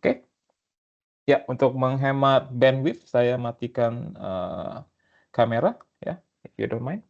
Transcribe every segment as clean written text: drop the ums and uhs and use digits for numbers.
Oke. Ya, untuk menghemat bandwidth saya matikan, kamera ya, if you don't mind.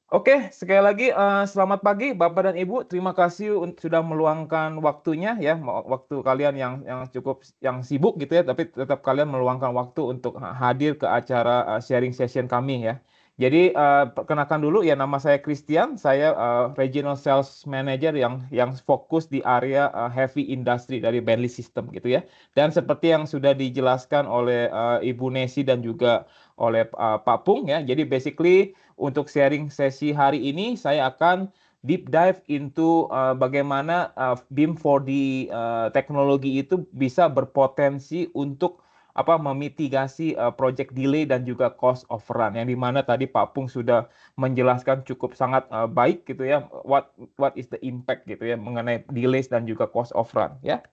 Oke, sekali lagi, selamat pagi Bapak dan Ibu. Terima kasih sudah meluangkan waktunya ya, waktu kalian yang cukup yang sibuk gitu ya, tapi tetap kalian meluangkan waktu untuk hadir ke acara, sharing session kami ya. Jadi, perkenalkan dulu ya, nama saya Christian, saya, Regional Sales Manager yang fokus di area, heavy industry dari Bentley System gitu ya. Dan seperti yang sudah dijelaskan oleh, Ibu Nesi dan juga oleh, Pak Pung ya, jadi basically untuk sharing sesi hari ini saya akan deep dive into, bagaimana, BIM 4D, teknologi itu bisa berpotensi untuk memitigasi, project delay dan juga cost overrun, yang di mana tadi Pak Pung sudah menjelaskan cukup sangat, baik gitu ya, what is the impact gitu ya mengenai delays dan juga cost overrun ya.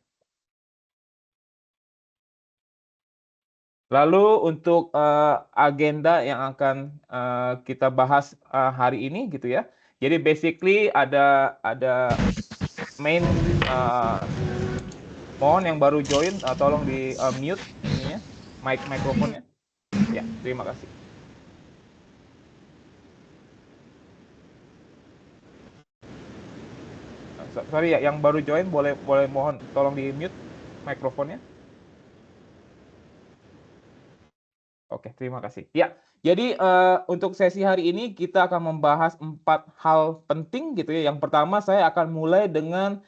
Lalu untuk, agenda yang akan, kita bahas, hari ini gitu ya. Jadi basically ada main, mohon yang baru join, tolong di, mute ininya, mikrofonnya. Ya, terima kasih. Sorry ya, yang baru join boleh boleh mohon tolong di mute mikrofonnya. Oke, terima kasih. Ya, jadi, untuk sesi hari ini kita akan membahas 4 hal penting gitu ya. Yang pertama saya akan mulai dengan,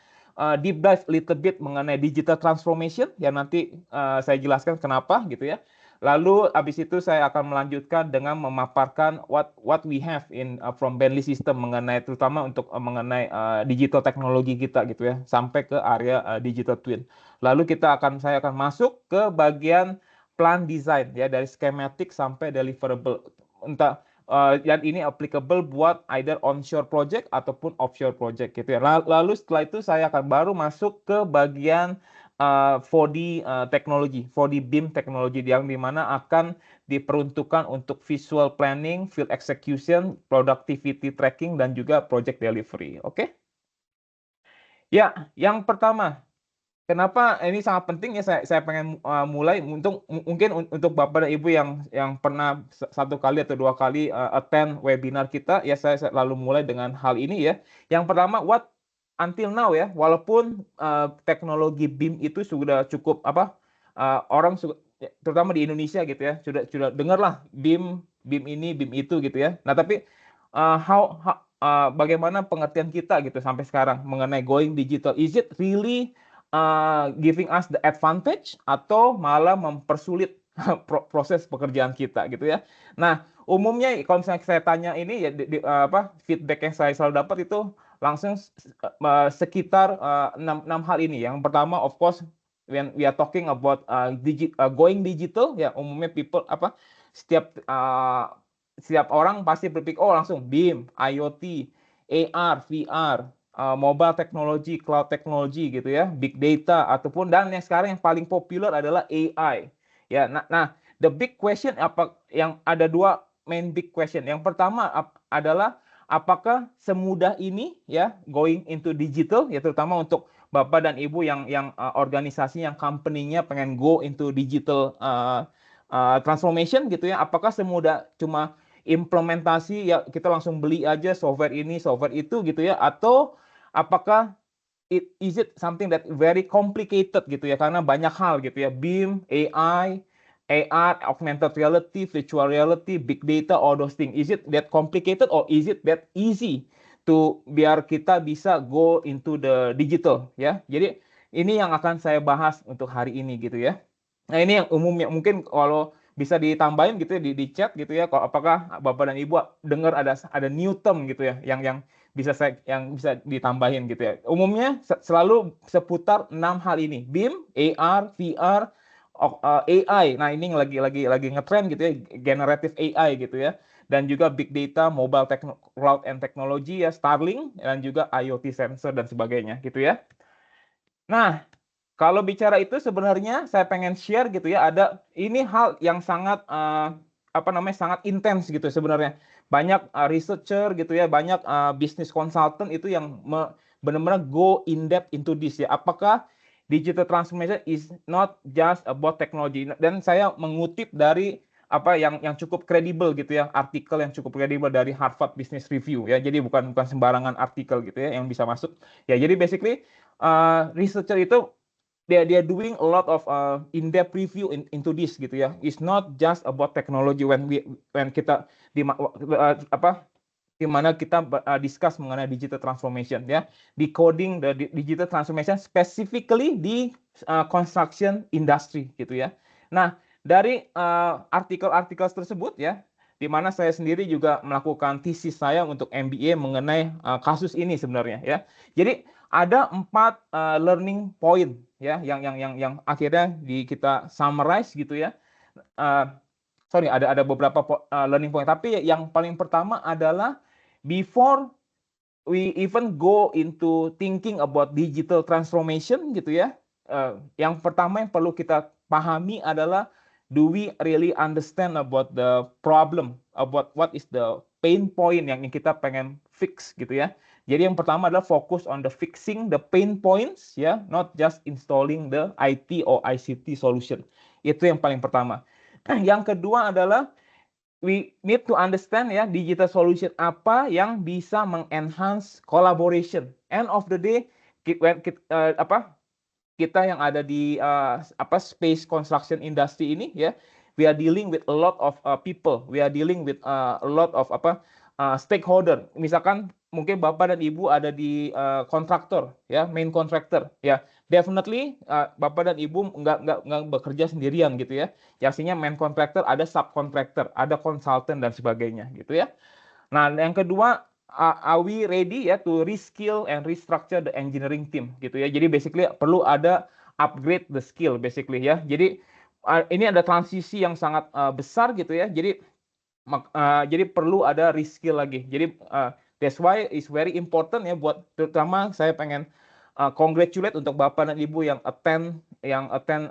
deep dive little bit mengenai digital transformation yang nanti, saya jelaskan kenapa gitu ya. Lalu habis itu saya akan melanjutkan dengan memaparkan what we have in, from Bentley System mengenai terutama untuk, mengenai, digital teknologi kita gitu ya, sampai ke area, digital twin. Lalu saya akan masuk ke bagian plan design ya, dari schematic sampai deliverable. Entah, dan ini applicable buat either onshore project ataupun offshore project gitu ya. Lalu setelah itu saya akan baru masuk ke bagian, 4D, teknologi, 4D BIM teknologi yang di mana akan diperuntukkan untuk visual planning, field execution, productivity tracking, dan juga project delivery, oke? Ya, yang pertama, kenapa ini sangat penting ya saya pengen, mulai mungkin untuk Bapak dan Ibu yang pernah satu kali atau 2 kali, attend webinar kita, ya saya selalu mulai dengan hal ini ya. Yang pertama, until now ya, walaupun, teknologi BIM itu sudah cukup orang terutama di Indonesia gitu ya, sudah dengarlah BIM, BIM ini, BIM itu gitu ya. Nah tapi, bagaimana pengertian kita gitu sampai sekarang mengenai going digital? Is it really giving us the advantage atau malah mempersulit proses pekerjaan kita gitu ya. Nah, umumnya kalau misalnya saya tanya ini ya feedback yang saya selalu dapat itu langsung sekitar, 6 hal ini. Yang pertama of course when we are talking about, going digital ya umumnya setiap orang pasti berpikir, oh langsung BIM, IoT, AR, VR, mobile technology, cloud technology gitu ya, big data ataupun dan yang sekarang yang paling populer adalah AI. Ya, nah, the big question yang ada 2 main big question. Yang pertama adalah apakah semudah ini ya going into digital ya terutama untuk Bapak dan Ibu yang organisasi yang company-nya pengen go into digital, transformation gitu ya. Apakah semudah cuma implementasi ya kita langsung beli aja software ini, software itu gitu ya atau apakah is it something that very complicated gitu ya karena banyak hal gitu ya BIM, AI, AR, augmented reality, virtual reality, big data, all those things. Is it that complicated or is it that easy to biar kita bisa go into the digital ya. Jadi ini yang akan saya bahas untuk hari ini gitu ya. Nah, ini yang umumnya mungkin kalau bisa ditambahin gitu ya di chat gitu ya, apakah Bapak dan Ibu dengar ada new term gitu ya, yang bisa ditambahin gitu ya. Umumnya selalu seputar 6 hal ini, BIM, AR, VR, AI. Nah, ini lagi ngetren gitu ya, generative AI gitu ya. Dan juga big data, mobile cloud and technology ya, Starlink dan juga IoT sensor dan sebagainya gitu ya. Nah, kalau bicara itu sebenarnya saya pengen share gitu ya, ini hal yang sangat, sangat intens gitu sebenarnya. Banyak, researcher gitu ya, banyak, business consultant itu yang benar-benar go in depth into this ya. Apakah digital transformation is not just about technology. Dan saya mengutip dari apa yang cukup kredibel gitu ya, artikel yang cukup kredibel dari Harvard Business Review ya. Jadi bukan sembarangan artikel gitu ya yang bisa masuk. Ya, jadi basically researcher itu they're doing a lot of in-depth review into this gitu ya. It's not just about technology when kita di mana kita discuss mengenai digital transformation ya, decoding the digital transformation specifically di construction industry gitu ya. Nah, dari artikel-artikel tersebut ya, di mana saya sendiri juga melakukan thesis saya untuk MBA mengenai kasus ini sebenarnya ya. Jadi ada 4 learning point ya yang akhirnya kita summarize gitu ya. Sorry, ada beberapa learning point, tapi yang paling pertama adalah before we even go into thinking about digital transformation gitu ya. Yang pertama yang perlu kita pahami adalah, do we really understand about the problem, about what is the pain point yang kita pengen fix gitu ya. Jadi yang pertama adalah fokus on the fixing the pain points ya, not just installing the IT or ICT solution. Itu yang paling pertama. Yang kedua adalah we need to understand ya, digital solution apa yang bisa mengenhance collaboration. End of the day, kita yang ada di space construction industry ini ya, we are dealing with a lot of people, we are dealing with a lot of stakeholder. Misalkan mungkin Bapak dan Ibu ada di kontraktor ya, main contractor ya, definitely Bapak dan Ibu nggak bekerja sendirian gitu ya. Artinya main contractor ada subcontractor, ada consultant dan sebagainya gitu ya. Nah, yang kedua, are we ready ya to reskill and restructure the engineering team gitu ya. Jadi basically perlu ada upgrade the skill basically ya. Jadi ini ada transisi yang sangat besar gitu ya. Jadi perlu ada reskill lagi. Jadi that's why it's very important ya, buat terutama saya pengen congratulate untuk Bapak dan Ibu yang attend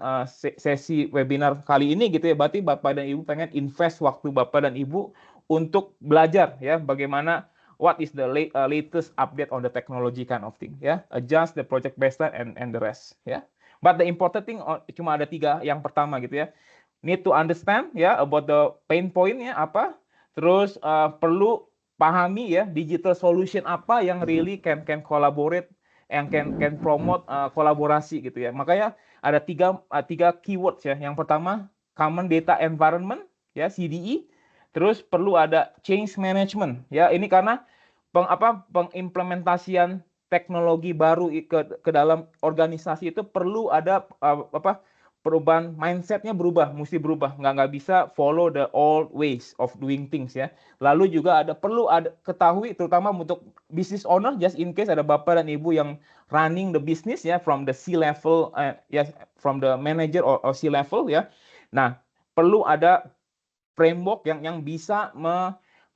sesi webinar kali ini gitu ya. Berarti Bapak dan Ibu pengen invest waktu Bapak dan Ibu untuk belajar ya, bagaimana what is the latest update on the technology kind of thing ya, adjust the project baseline and the rest ya. But the important thing cuma ada 3. Yang pertama gitu ya, need to understand ya about the pain point ya apa, terus perlu pahami ya digital solution apa yang really can collaborate and can promote kolaborasi gitu ya. Makanya ada tiga keywords ya. Yang pertama common data environment ya, CDE. Terus perlu ada change management ya. Ini karena pengimplementasian teknologi baru ke dalam organisasi itu perlu ada perubahan mindsetnya, mesti berubah, nggak bisa follow the old ways of doing things ya. Lalu juga perlu ketahui, terutama untuk business owner, just in case ada Bapak dan Ibu yang running the business ya, from the C level ya, from the manager or C level ya. Nah, perlu ada framework yang bisa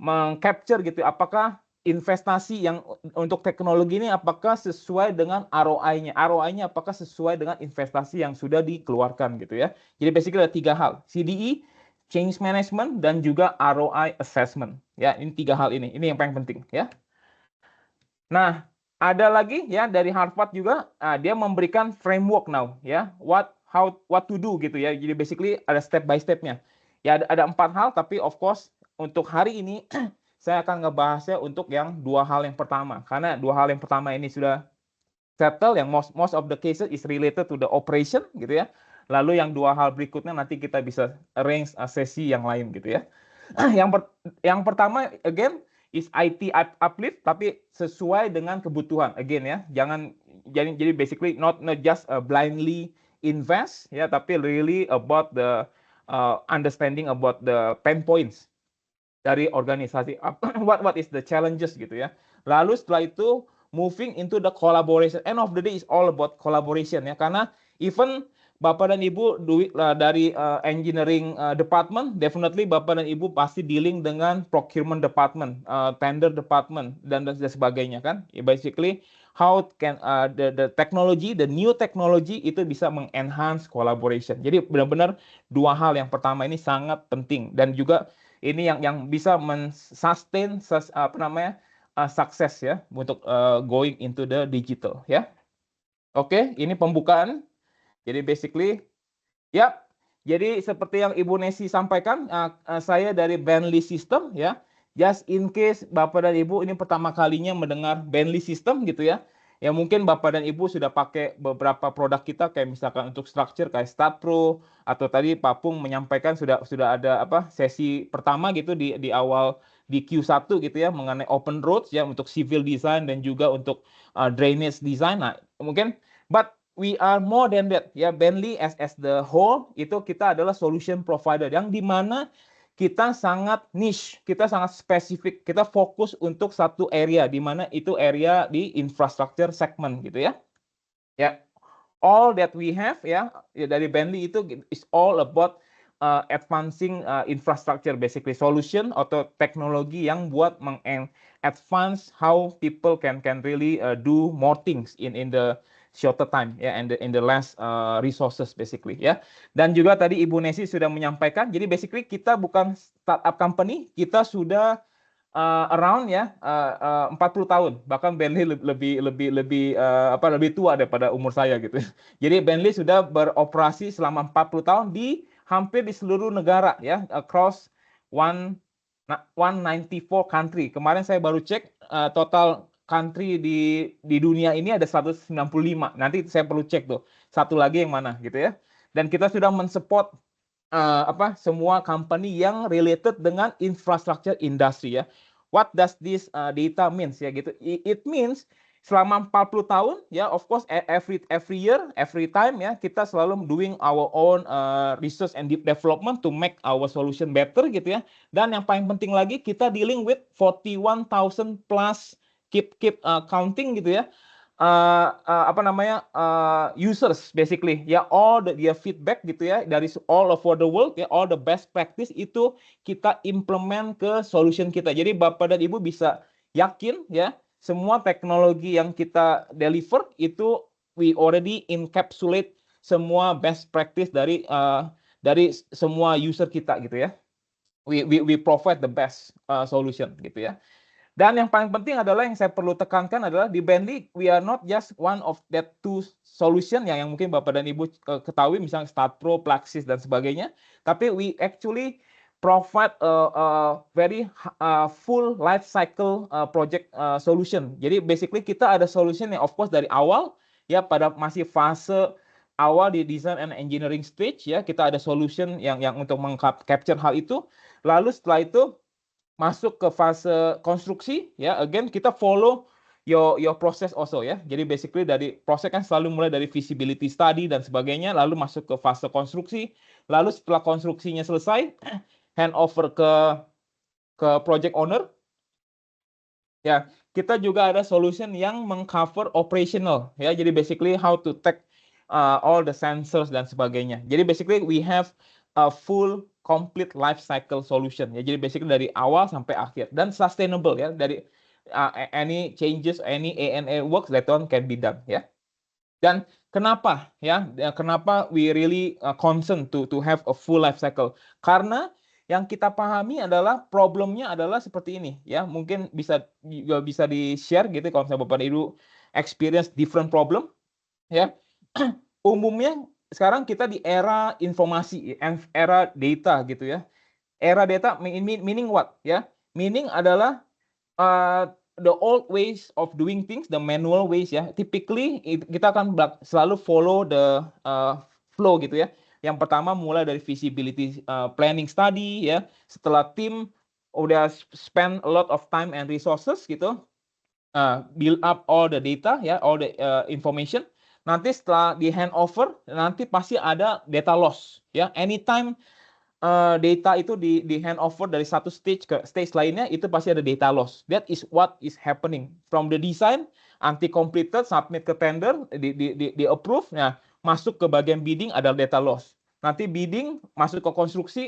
mengcapture gitu, apakah investasi yang untuk teknologi ini apakah sesuai dengan ROI-nya. ROI-nya apakah sesuai dengan investasi yang sudah dikeluarkan gitu ya. Jadi basically ada 3 hal, CDE, change management, dan juga ROI assessment. Ya, ini 3 hal ini. Ini yang paling penting ya. Nah, ada lagi ya dari Harvard juga, dia memberikan framework now ya, what to do gitu ya. Jadi basically ada step by step-nya. Ya ada 4 hal, tapi of course untuk hari ini saya akan ngebahasnya untuk yang 2 hal yang pertama. Karena 2 hal yang pertama ini sudah settle, yang most of the cases is related to the operation gitu ya. Lalu yang 2 hal berikutnya nanti kita bisa arrange sesi yang lain gitu ya. Yang pertama again is IT uplift, tapi sesuai dengan kebutuhan again ya. Jadi basically not just blindly invest ya, tapi really about the understanding about the pain points dari organisasi, what is the challenges gitu ya. Lalu setelah itu moving into the collaboration. End of the day is all about collaboration ya, karena even Bapak dan Ibu dari engineering department, definitely Bapak dan Ibu pasti dealing dengan procurement department, tender department dan sebagainya kan. Basically how can the technology, the new technology itu bisa mengenhance collaboration. Jadi benar-benar 2 hal yang pertama ini sangat penting, dan juga ini yang bisa men-sustain sukses ya untuk going into the digital ya. Oke, ini pembukaan. Jadi basically, ya. Jadi seperti yang Ibu Nesi sampaikan, saya dari Bentley System ya. Just in case Bapak dan Ibu ini pertama kalinya mendengar Bentley System gitu ya. Ya mungkin Bapak dan Ibu sudah pakai beberapa produk kita kayak misalkan untuk structure kayak StatPro, atau tadi Pak Pung menyampaikan sudah ada sesi pertama gitu di awal di Q1 gitu ya mengenai open roads ya untuk civil design dan juga untuk drainage design. Nah, mungkin but we are more than that ya. Bentley as the whole itu kita adalah solution provider yang dimana kita sangat niche, kita sangat spesifik, kita fokus untuk satu area di mana itu area di infrastructure segment gitu ya. Ya, all that we have ya, dari Bentley itu is all about advancing infrastructure basically solution atau teknologi yang buat advance how people can really do more things in the shorter time ya, and in the less resources basically ya. Dan juga tadi Ibu Nesi sudah menyampaikan, jadi basically kita bukan startup company, kita sudah around ya 40 tahun, bahkan Bentley lebih tua daripada umur saya gitu. Jadi Bentley sudah beroperasi selama 40 tahun di hampir di seluruh negara ya, across 194 country. Kemarin saya baru cek total country di dunia ini ada 195. Nanti saya perlu cek tuh satu lagi yang mana gitu ya. Dan kita sudah mensupport semua company yang related dengan infrastructure industry ya. What does this data means ya gitu? It means selama 40 tahun ya, of course every year, every time ya, kita selalu doing our own research and development to make our solution better gitu ya. Dan yang paling penting lagi, kita dealing with 41,000 plus keep counting gitu ya. Users basically ya, all dia feedback gitu ya dari all over the world ya, all the best practice itu kita implement ke solution kita. Jadi Bapak dan Ibu bisa yakin ya, semua teknologi yang kita deliver itu we already encapsulate semua best practice dari semua user kita gitu ya. We provide the best solution gitu ya. Dan yang paling penting adalah yang saya perlu tekankan adalah di Bentley we are not just one of that two solution yang mungkin Bapak dan Ibu ketahui misalnya StatPro, Plaxis dan sebagainya, tapi we actually provide a very full life cycle project solution. Jadi basically kita ada solution yang of course dari awal ya, pada masih fase awal di design and engineering stage ya, kita ada solution yang untuk mengcapture hal itu. Lalu setelah itu masuk ke fase konstruksi ya, again kita follow your process also ya. Jadi basically dari proses kan selalu mulai dari feasibility study dan sebagainya, lalu masuk ke fase konstruksi, lalu setelah konstruksinya selesai hand over ke project owner ya. Kita juga ada solution yang mengcover operational ya, jadi basically how to take all the sensors dan sebagainya. Jadi basically we have a full complete life cycle solution ya. Jadi basically dari awal sampai akhir dan sustainable ya, dari any changes, any A&A works later on can be done ya. Dan kenapa ya? Kenapa we really concern to have a full life cycle? Karena yang kita pahami adalah problemnya adalah seperti ini ya. Mungkin bisa di-share gitu kalau misalnya Bapak Ibu experience different problem ya. Umumnya sekarang kita di era informasi, era data gitu ya. Era data meaning what ya? Meaning adalah the old ways of doing things, the manual ways ya. Typically kita akan selalu follow the flow gitu ya. Yang pertama mulai dari feasibility planning study ya. Setelah tim udah spend a lot of time and resources gitu, build up all the data ya, all the information. Nanti setelah di handover, nanti pasti ada data loss ya. Anytime data itu di handover dari satu stage ke stage lainnya, itu pasti ada data loss. That is what is happening from the design until completed, submit ke tender, di approve, nah masuk ke bagian bidding ada data loss. Nanti bidding masuk ke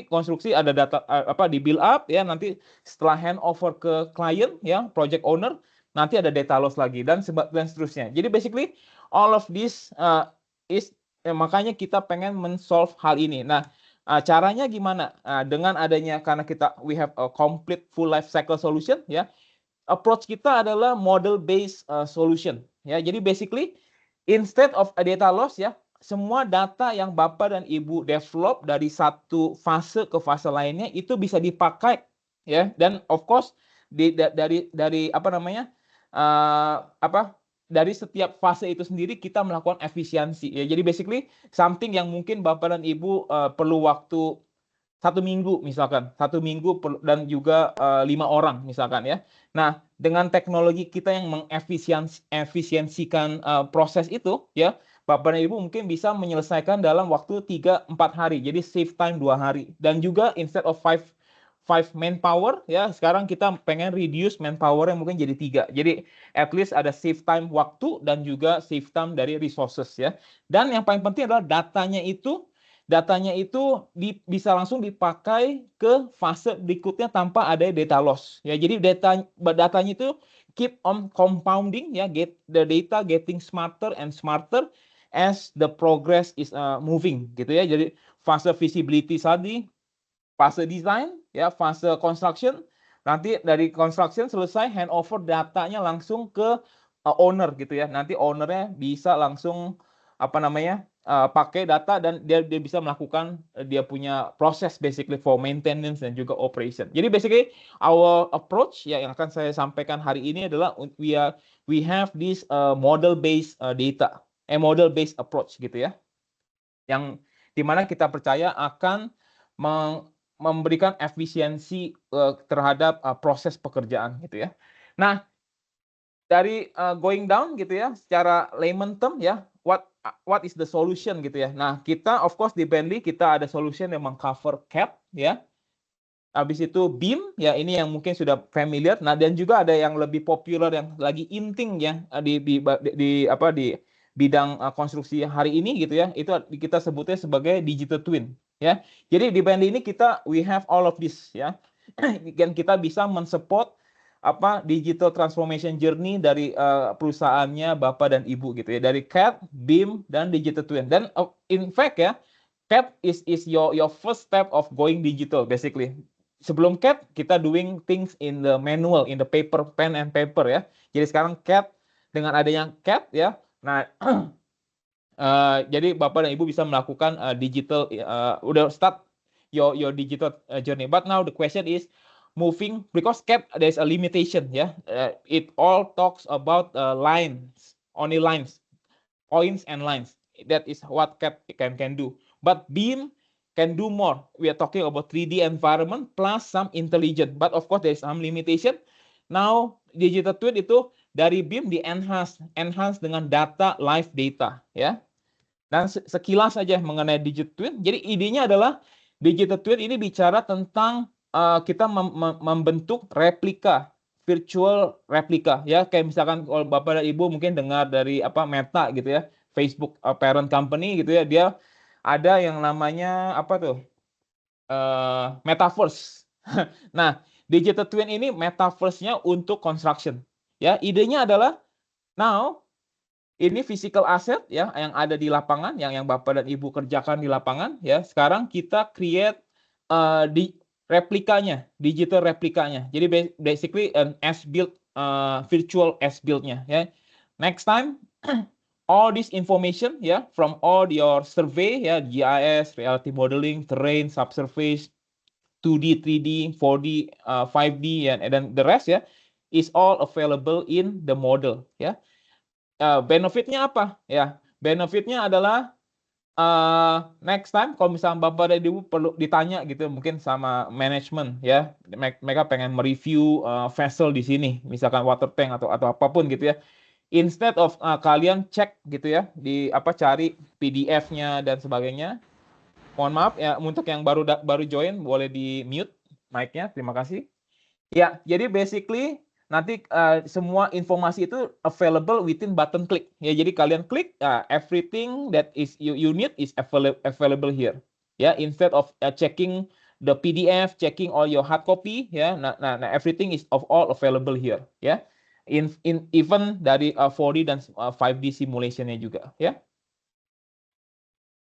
konstruksi ada data di build up ya. Nanti setelah handover ke klien ya, project owner, nanti ada data loss lagi dan seterusnya. Jadi basically all of this makanya kita pengen men-solve hal ini. Nah, caranya gimana? Dengan adanya karena we have a complete full life cycle solution ya. Approach kita adalah model based solution ya. Jadi basically instead of a data loss ya, semua data yang Bapak dan Ibu develop dari satu fase ke fase lainnya itu bisa dipakai ya, dan of course dari apa namanya? Apa, dari setiap fase itu sendiri kita melakukan efisiensi ya. Jadi basically something yang mungkin Bapak dan Ibu perlu waktu 1 minggu misalkan, 1 minggu dan juga 5 orang misalkan ya. Nah, dengan teknologi kita yang efisiensikan proses itu ya, Bapak dan Ibu mungkin bisa menyelesaikan dalam waktu 3-4 hari. Jadi save time 2 hari. Dan juga instead of five manpower ya, sekarang kita pengen reduce manpower yang mungkin jadi 3. Jadi at least ada save time waktu dan juga save time dari resources ya. Dan yang paling penting adalah datanya itu bisa langsung dipakai ke fase berikutnya tanpa ada data loss ya. Jadi datanya itu keep on compounding ya, the data getting smarter and smarter as the progress is moving gitu ya. Jadi fase visibility tadi, fase design ya, fase construction, nanti dari construction selesai handover datanya langsung ke owner gitu ya. Nanti ownernya bisa langsung apa namanya, pakai data dan dia bisa melakukan dia punya proses basically for maintenance dan juga operation. Jadi basically our approach ya yang akan saya sampaikan hari ini adalah we have this model based data, model based approach gitu ya. Yang dimana kita percaya akan memberikan efisiensi terhadap proses pekerjaan gitu ya. Nah, dari going down gitu ya, secara layman term ya, what is the solution gitu ya. Nah, kita of course di Bentley kita ada solution yang mengcover CAD ya. Habis itu BIM ya, ini yang mungkin sudah familiar. Nah, dan juga ada yang lebih populer yang lagi inting ya di bidang konstruksi hari ini gitu ya. Itu kita sebutnya sebagai digital twin ya. Jadi di Bentley ini we have all of this ya. Dan kita bisa mensupport digital transformation journey dari perusahaannya Bapak dan Ibu gitu ya, dari CAD, BIM dan digital twin. Dan in fact ya, CAD is your first step of going digital basically. Sebelum CAD kita doing things in the manual, in the paper, pen and paper ya. Jadi sekarang CAD, dengan adanya CAD ya, nah jadi Bapak dan Ibu bisa melakukan digital, udah start your digital journey. But now the question is moving, because CAD there's a limitation ya. It all talks about lines, only lines, points and lines. That is what CAD can do. But BIM can do more. We are talking about 3D environment plus some intelligent. But of course there is some limitation. Now digital twin itu dari BIM enhance dengan data, live data ya. Dan sekilas saja mengenai digital twin. Jadi idenya adalah digital twin ini bicara tentang kita membentuk replika, virtual replika ya. Kayak misalkan kalau Bapak dan Ibu mungkin dengar dari Meta gitu ya, Facebook parent company gitu ya, dia ada yang namanya metaverse. Nah, digital twin ini metaverse-nya untuk construction. Ya, idenya adalah now ini physical asset ya yang ada di lapangan, yang Bapak dan Ibu kerjakan di lapangan ya. Sekarang kita create di replikanya, digital replikanya. Jadi basically an as-built virtual as-built-nya ya. Next time all this information ya from all your survey ya, GIS, reality modeling, terrain, subsurface, 2D, 3D, 4D, 5D ya, dan the rest ya is all available in the model ya. Benefitnya apa ya? Benefitnya adalah next time kalau misalnya Bapak dan Ibu perlu ditanya gitu mungkin sama manajemen ya, mereka pengen mereview vessel di sini, misalkan water tank atau apapun gitu ya. Instead of kalian cek gitu ya di cari PDF-nya dan sebagainya. Mohon maaf ya untuk yang baru join boleh di mute mic-nya. Terima kasih. Ya, jadi basically nanti semua informasi itu available within button click. Ya, jadi kalian klik, everything that is you need is available here. Ya, instead of checking the PDF, checking all your hard copy, ya, nah everything is all available here. Ya, in even dari 4D dan 5D simulationnya juga. Ya.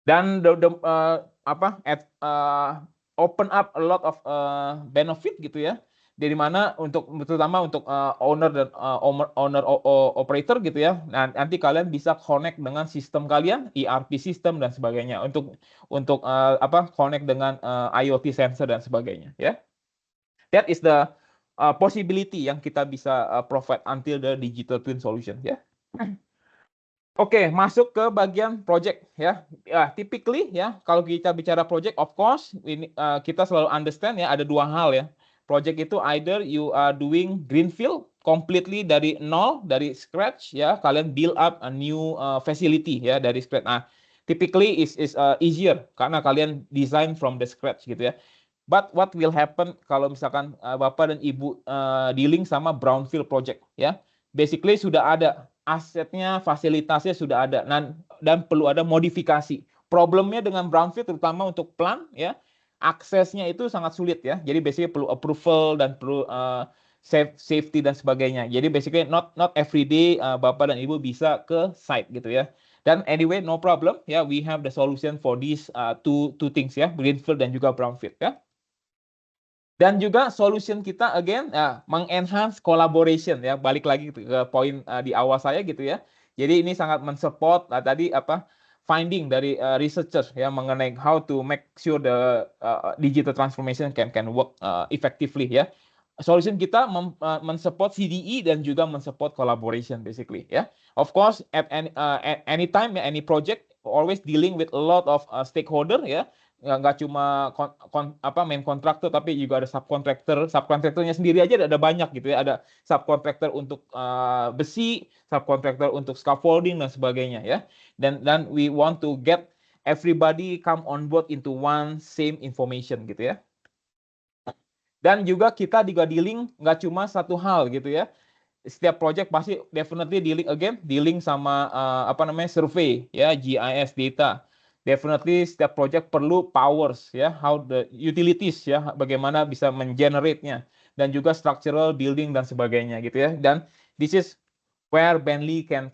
Dan open up a lot of benefit gitu ya. Dari mana terutama untuk owner dan operator gitu ya. Nah, nanti kalian bisa connect dengan sistem kalian, ERP system dan sebagainya untuk connect dengan IoT sensor dan sebagainya ya. That is the possibility yang kita bisa provide until the digital twin solution ya. Oke, masuk ke bagian project ya. Ya, typically ya, kalau kita bicara project, of course ini kita selalu understand ya ada dua hal ya. Project itu either you are doing greenfield completely dari nol, dari scratch ya, kalian build up a new facility ya dari scratch. Nah, typically is easier karena kalian design from the scratch gitu ya. But what will happen kalau misalkan Bapak dan Ibu dealing sama brownfield project ya. Basically sudah ada asetnya, fasilitasnya sudah ada dan perlu ada modifikasi. Problemnya dengan brownfield terutama untuk plant ya, aksesnya itu sangat sulit ya. Jadi basically perlu approval dan perlu safety dan sebagainya. Jadi basically not every day Bapak dan Ibu bisa ke site gitu ya. Dan anyway no problem ya, we have the solution for these two things ya, greenfield dan juga brownfield ya. Dan juga solution kita again mengenhance collaboration ya, balik lagi ke poin di awal saya gitu ya. Jadi ini sangat mensupport tadi finding dari researchers ya mengenai how to make sure the digital transformation can work effectively ya. Solution kita mensupport CDE dan juga mensupport collaboration basically ya. Of course at any time any project always dealing with a lot of stakeholder ya. Nggak cuma main kontraktor tapi juga ada subkontraktornya sendiri aja ada banyak gitu ya, ada subkontraktor untuk besi, subkontraktor untuk scaffolding dan sebagainya ya, dan we want to get everybody come on board into one same information gitu ya. Dan juga kita dealing nggak cuma satu hal gitu ya, setiap project pasti definitely dealing sama survei ya, GIS data. Definitely setiap project perlu powers ya, how the utilities ya, bagaimana bisa mengenerate-nya, dan juga structural building dan sebagainya gitu ya. Dan this is where Bentley can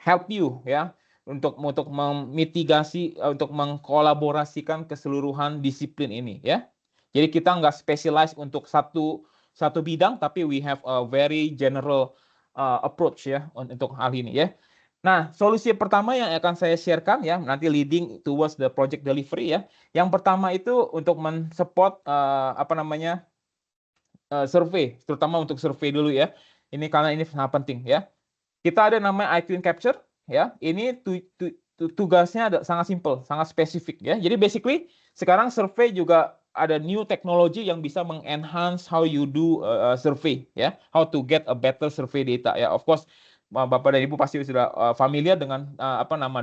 help you ya untuk memitigasi, untuk mengkolaborasikan keseluruhan disiplin ini ya. Jadi kita nggak specialize untuk satu bidang, tapi we have a very general approach ya untuk hal ini ya. Nah, solusi pertama yang akan saya sharekan ya, nanti leading towards the project delivery ya. Yang pertama itu untuk mensupport survei, terutama untuk survei dulu ya. Ini karena ini sangat penting ya. Kita ada namanya iTwin Capture ya. Ini tugasnya sangat simple, sangat spesifik ya. Jadi basically sekarang survei juga ada new technology yang bisa mengenhance how you do survey ya, how to get a better survey data ya. Of course Bapak dan Ibu pasti sudah familiar dengan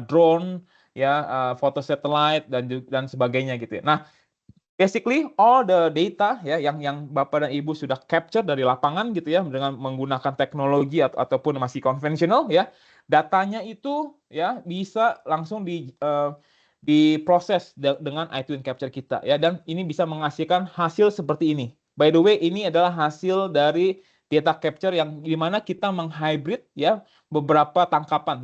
drone ya, foto satellite dan sebagainya gitu ya. Nah, basically all the data ya yang Bapak dan Ibu sudah capture dari lapangan gitu ya dengan menggunakan teknologi ataupun masih konvensional ya, datanya itu ya bisa langsung diproses dengan iTwin Capture kita ya, dan ini bisa menghasilkan hasil seperti ini. By the way, ini adalah hasil dari data capture yang dimana kita menghybrid ya beberapa tangkapan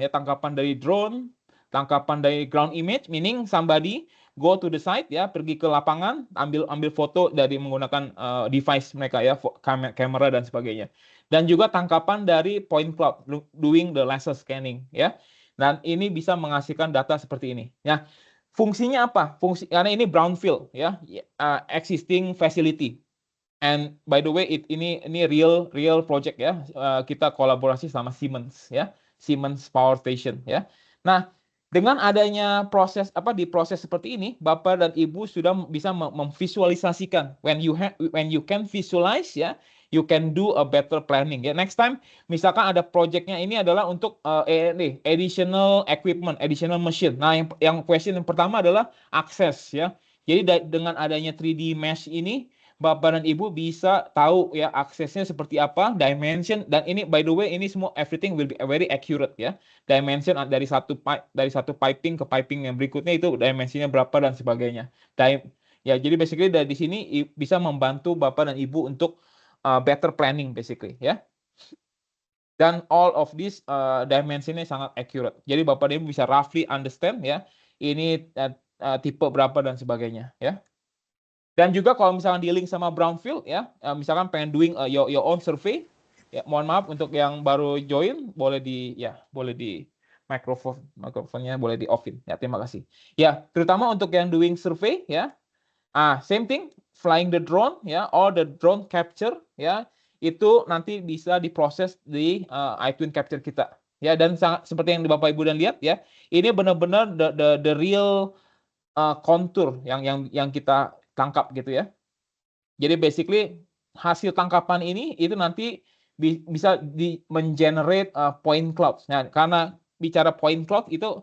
dari drone, tangkapan dari ground image, meaning somebody go to the site ya, pergi ke lapangan, ambil foto dari menggunakan device mereka ya, kamera dan sebagainya. Dan juga tangkapan dari point cloud doing the laser scanning ya. Dan ini bisa menghasilkan data seperti ini. Ya, fungsinya apa? Karena ini brownfield ya, existing facility. And by the way, ini real project ya. Kita kolaborasi sama Siemens ya, Siemens Power Station ya. Nah, dengan adanya proses seperti ini, Bapak dan Ibu sudah bisa memvisualisasikan. When you can visualize ya, you can do a better planning ya. Next time, misalkan ada projectnya ini adalah untuk additional equipment, additional machine. Nah, yang question yang pertama adalah akses ya. Jadi dengan adanya 3D mesh ini, Bapak dan Ibu bisa tahu ya aksesnya seperti apa, dimension, dan ini by the way ini semua everything will be very accurate ya. Dimension dari satu piping ke piping yang berikutnya itu dimensinya berapa dan sebagainya. Ya, jadi basically dari sini bisa membantu Bapak dan Ibu untuk better planning basically ya. Dan all of this dimensinya sangat accurate. Jadi Bapak dan Ibu bisa roughly understand ya, ini tipe berapa dan sebagainya ya. Dan juga kalau misalkan di link sama brownfield ya, misalkan pengen doing your own survey, ya mohon maaf untuk yang baru join boleh di mikrofonnya boleh di offin ya, terima kasih. Ya, terutama untuk yang doing survey ya. Same thing, flying the drone ya, or the drone capture ya, itu nanti bisa diproses di iTwin Capture kita. Ya, dan sangat seperti yang Bapak Ibu dan lihat ya, ini benar-benar the real contour yang kita tangkap gitu ya. Jadi basically hasil tangkapan ini itu nanti bisa mengenerate point clouds. Nah, karena bicara point cloud itu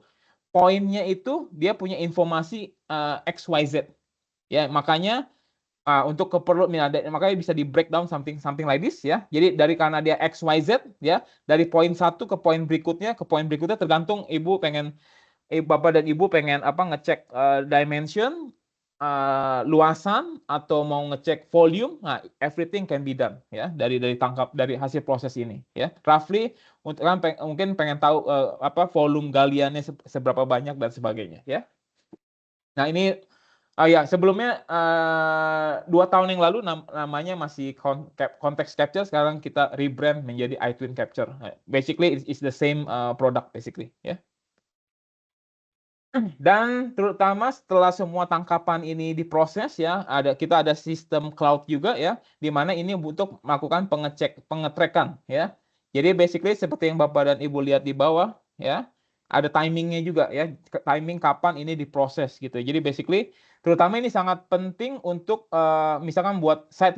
poinnya itu dia punya informasi XYZ. Ya, makanya untuk keperluan makanya bisa di breakdown something like this ya. Jadi karena dia XYZ ya, dari poin satu ke poin berikutnya tergantung Bapak dan Ibu pengen ngecek dimension, luasan atau mau ngecek volume. Nah, everything can be done ya dari hasil proses ini ya. Roughly untuk kan mungkin pengen tahu volume galiannya seberapa banyak dan sebagainya ya. Nah, ini ya sebelumnya 2 tahun yang lalu namanya masih Context Capture, sekarang kita rebrand menjadi iTwin Capture. Basically it's the same product basically ya. Dan terutama setelah semua tangkapan ini diproses ya, kita ada sistem cloud juga ya, di mana ini untuk melakukan pengetrekan ya. Jadi basically seperti yang Bapak dan Ibu lihat di bawah ya, ada timingnya juga ya, timing kapan ini diproses gitu. Jadi basically terutama ini sangat penting untuk misalkan buat site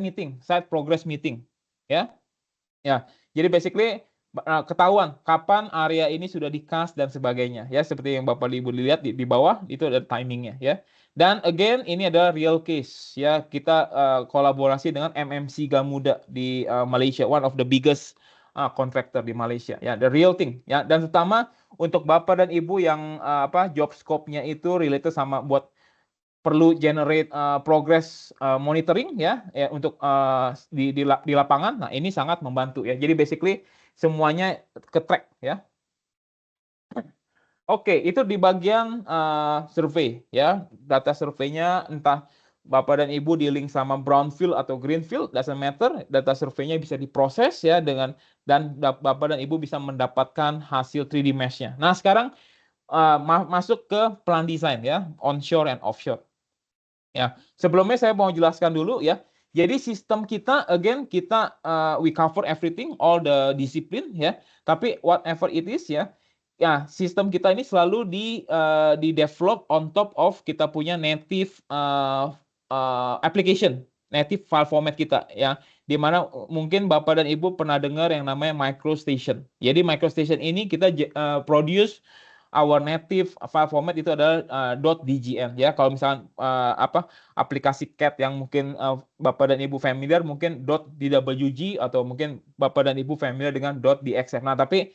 progress meeting ya. Ya, jadi basically ketahuan kapan area ini sudah di-cast dan sebagainya ya, seperti yang Bapak Ibu lihat di bawah itu ada timingnya ya. Dan again ini adalah real case ya, kita kolaborasi dengan MMC Gamuda di Malaysia, one of the biggest contractor di Malaysia ya, the real thing ya. Dan terutama untuk Bapak dan Ibu yang job scope-nya itu related sama buat perlu generate progress monitoring ya untuk di lapangan. Nah, ini sangat membantu ya. Jadi basically semuanya ke-track ya. Oke, itu di bagian survei ya. Data surveinya entah Bapak dan Ibu di link sama brownfield atau greenfield, doesn't matter. Data surveinya bisa diproses ya dan Bapak dan Ibu bisa mendapatkan hasil 3D mesh-nya. Nah, sekarang masuk ke plan design ya, onshore and offshore. Ya, sebelumnya saya mau jelaskan dulu ya. Jadi sistem kita, again kita we cover everything, all the discipline ya. Tapi whatever it is ya, sistem kita ini selalu di develop on top of kita punya native application, native file format kita ya. Di mana mungkin Bapak dan Ibu pernah dengar yang namanya MicroStation. Jadi MicroStation ini kita produce our native file format itu adalah .dgn ya. Kalau misalkan aplikasi CAD yang mungkin Bapak dan Ibu familiar mungkin .dwg atau mungkin Bapak dan Ibu familiar dengan .dxf. Nah, tapi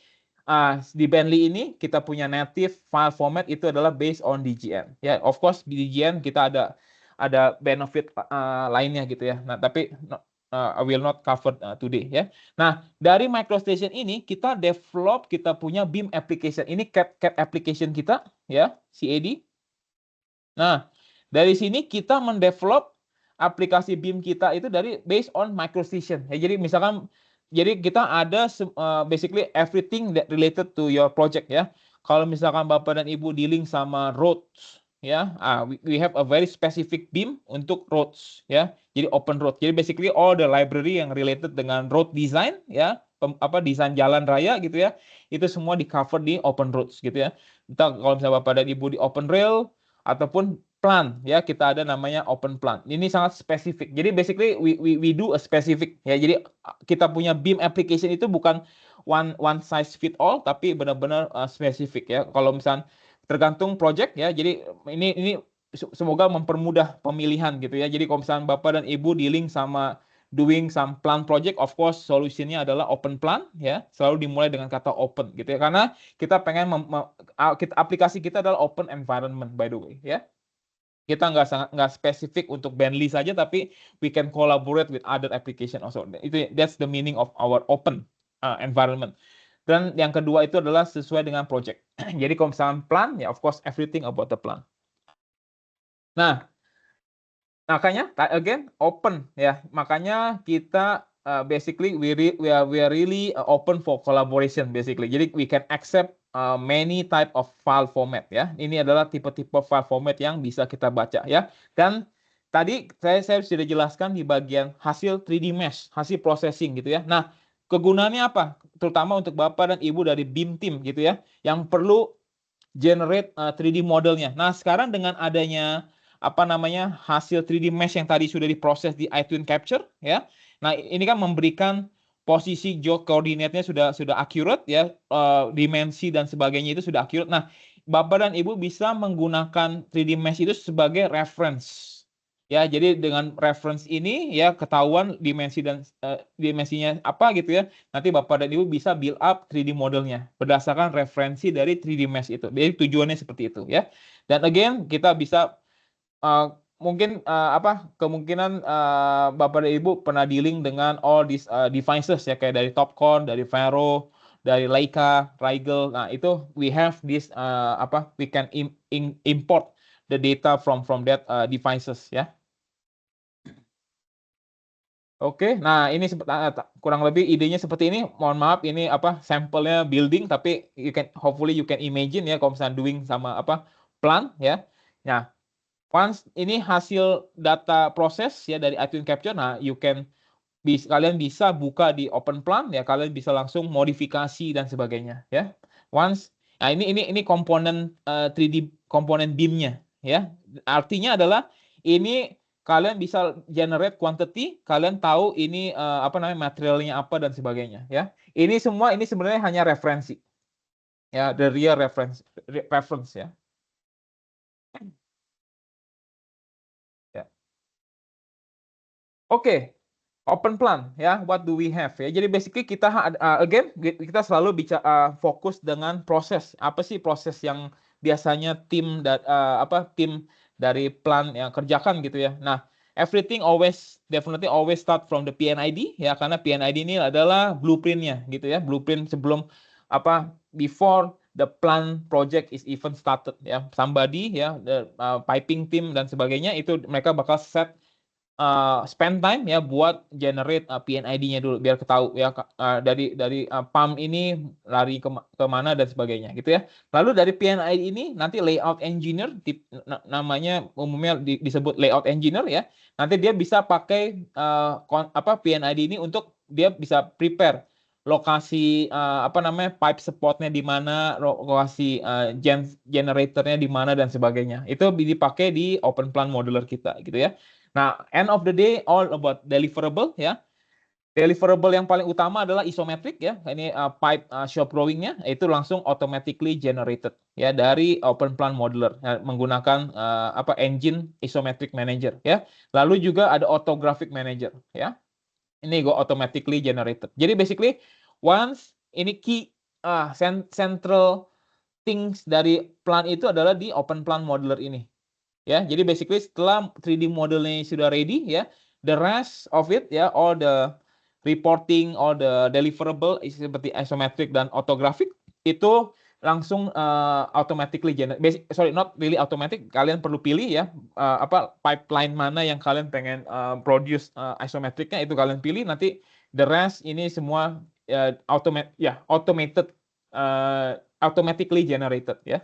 di Bentley ini kita punya native file format itu adalah based on DGN. Ya, of course di DGN kita ada benefit lainnya gitu ya. Nah, tapi I will not cover today ya. Nah, dari MicroStation ini kita develop, kita punya BIM application. Ini CAD application kita ya, CAD. Nah, dari sini kita mendevelop aplikasi BIM kita itu dari based on MicroStation. Ya, jadi misalkan kita ada basically everything that related to your project ya. Kalau misalkan Bapak dan Ibu dealing sama roads ya, we have a very specific BIM untuk roads ya. Jadi open road. Jadi basically all the library yang related dengan road design ya, desain jalan raya gitu ya. Itu semua di cover di open roads gitu ya. Entah kalau misalnya Bapak dan Ibu di open rail ataupun plan ya, kita ada namanya open plan. Ini sangat spesifik. Jadi basically we do a specific ya. Jadi kita punya BIM application itu bukan one size fit all tapi benar-benar spesifik ya. Kalau misalnya tergantung project ya. Jadi ini semoga mempermudah pemilihan gitu ya. Jadi kalau misalnya Bapak dan Ibu dealing sama doing some plan project, of course solusinya adalah open plan ya. Selalu dimulai dengan kata open gitu ya. Karena kita pengen aplikasi kita adalah open environment by the way ya. Kita nggak spesifik untuk Bentley saja, tapi we can collaborate with other application also. That's the meaning of our open environment. Dan yang kedua itu adalah sesuai dengan project. Jadi kalau misalnya plan, ya of course everything about the plan. Nah, Makanya again open ya. Makanya kita basically we are really open for collaboration basically. Jadi we can accept many type of file format ya. Ini adalah tipe-tipe file format yang bisa kita baca ya. Dan tadi saya sudah jelaskan di bagian hasil 3D mesh, hasil processing gitu ya. Nah, kegunaannya apa? Terutama untuk Bapak dan Ibu dari BIM team gitu ya, yang perlu generate 3D modelnya. Nah, sekarang dengan adanya apa namanya hasil 3D mesh yang tadi sudah diproses di iTwin Capture ya. Nah, ini kan memberikan posisi jauh koordinatnya sudah accurate ya, dimensi dan sebagainya itu sudah accurate. Nah, Bapak dan Ibu bisa menggunakan 3D mesh itu sebagai reference. Ya, jadi dengan reference ini ya ketahuan dimensi dan dimensinya apa gitu ya. Nanti Bapak dan Ibu bisa build up 3D modelnya berdasarkan referensi dari 3D mesh itu. Jadi tujuannya seperti itu ya. Dan again kita bisa mungkin kemungkinan Bapak dan Ibu pernah dealing dengan all these devices ya kayak dari Topcon, dari Vero, dari Leica, Rigel. Nah, itu we have this we can import the data from that devices ya. Oke, nah ini kurang lebih idenya seperti ini. Mohon maaf, ini sampelnya building, tapi hopefully you can imagine ya kalau misalnya doing sama plan ya. Nah, once ini hasil data proses ya dari iTwin Capture, nah kalian bisa buka di open plan ya, kalian bisa langsung modifikasi dan sebagainya ya. Nah ini komponen 3D komponen BIM-nya ya. Artinya adalah ini kalian bisa generate quantity, kalian tahu ini materialnya apa dan sebagainya ya. Ini semua ini sebenarnya hanya referensi ya, the real reference ya. Ya. Oke. Open plan ya, what do we have ya. Jadi basically kita again kita selalu bicara fokus dengan proses. Apa sih proses yang biasanya tim tim dari plan yang kerjakan gitu ya. Nah, everything definitely always start from the PNID ya, karena PNID ini adalah blueprintnya gitu ya. Blueprint sebelum before the plan project is even started ya. Somebody ya, the piping team dan sebagainya itu mereka bakal spend time ya buat generate PNID-nya dulu biar ketahui ya dari pump ini lari ke mana dan sebagainya gitu ya. Lalu dari PNID ini nanti layout engineer namanya umumnya disebut layout engineer ya. Nanti dia bisa pakai PNID ini untuk dia bisa prepare lokasi pipe supportnya di mana, lokasi generatornya di mana dan sebagainya. Itu dipakai di open plan modeler kita gitu ya. Nah, end of the day all about deliverable ya. Deliverable yang paling utama adalah isometric ya. Ini pipe shop drawing-nya itu langsung automatically generated ya dari open plan modeler ya, menggunakan engine isometric manager ya. Lalu juga ada orthographic manager ya. Ini go automatically generated. Jadi basically once ini key central things dari plan itu adalah di open plan modeler ini. Ya, jadi basically setelah 3D modelnya sudah ready ya, the rest of it ya, all the reporting, all the deliverable seperti isometric dan orthographic itu langsung automatically not really automatic, kalian perlu pilih ya pipeline mana yang kalian pengen produce isometricnya itu kalian pilih, nanti the rest ini semua automated automatically generated ya.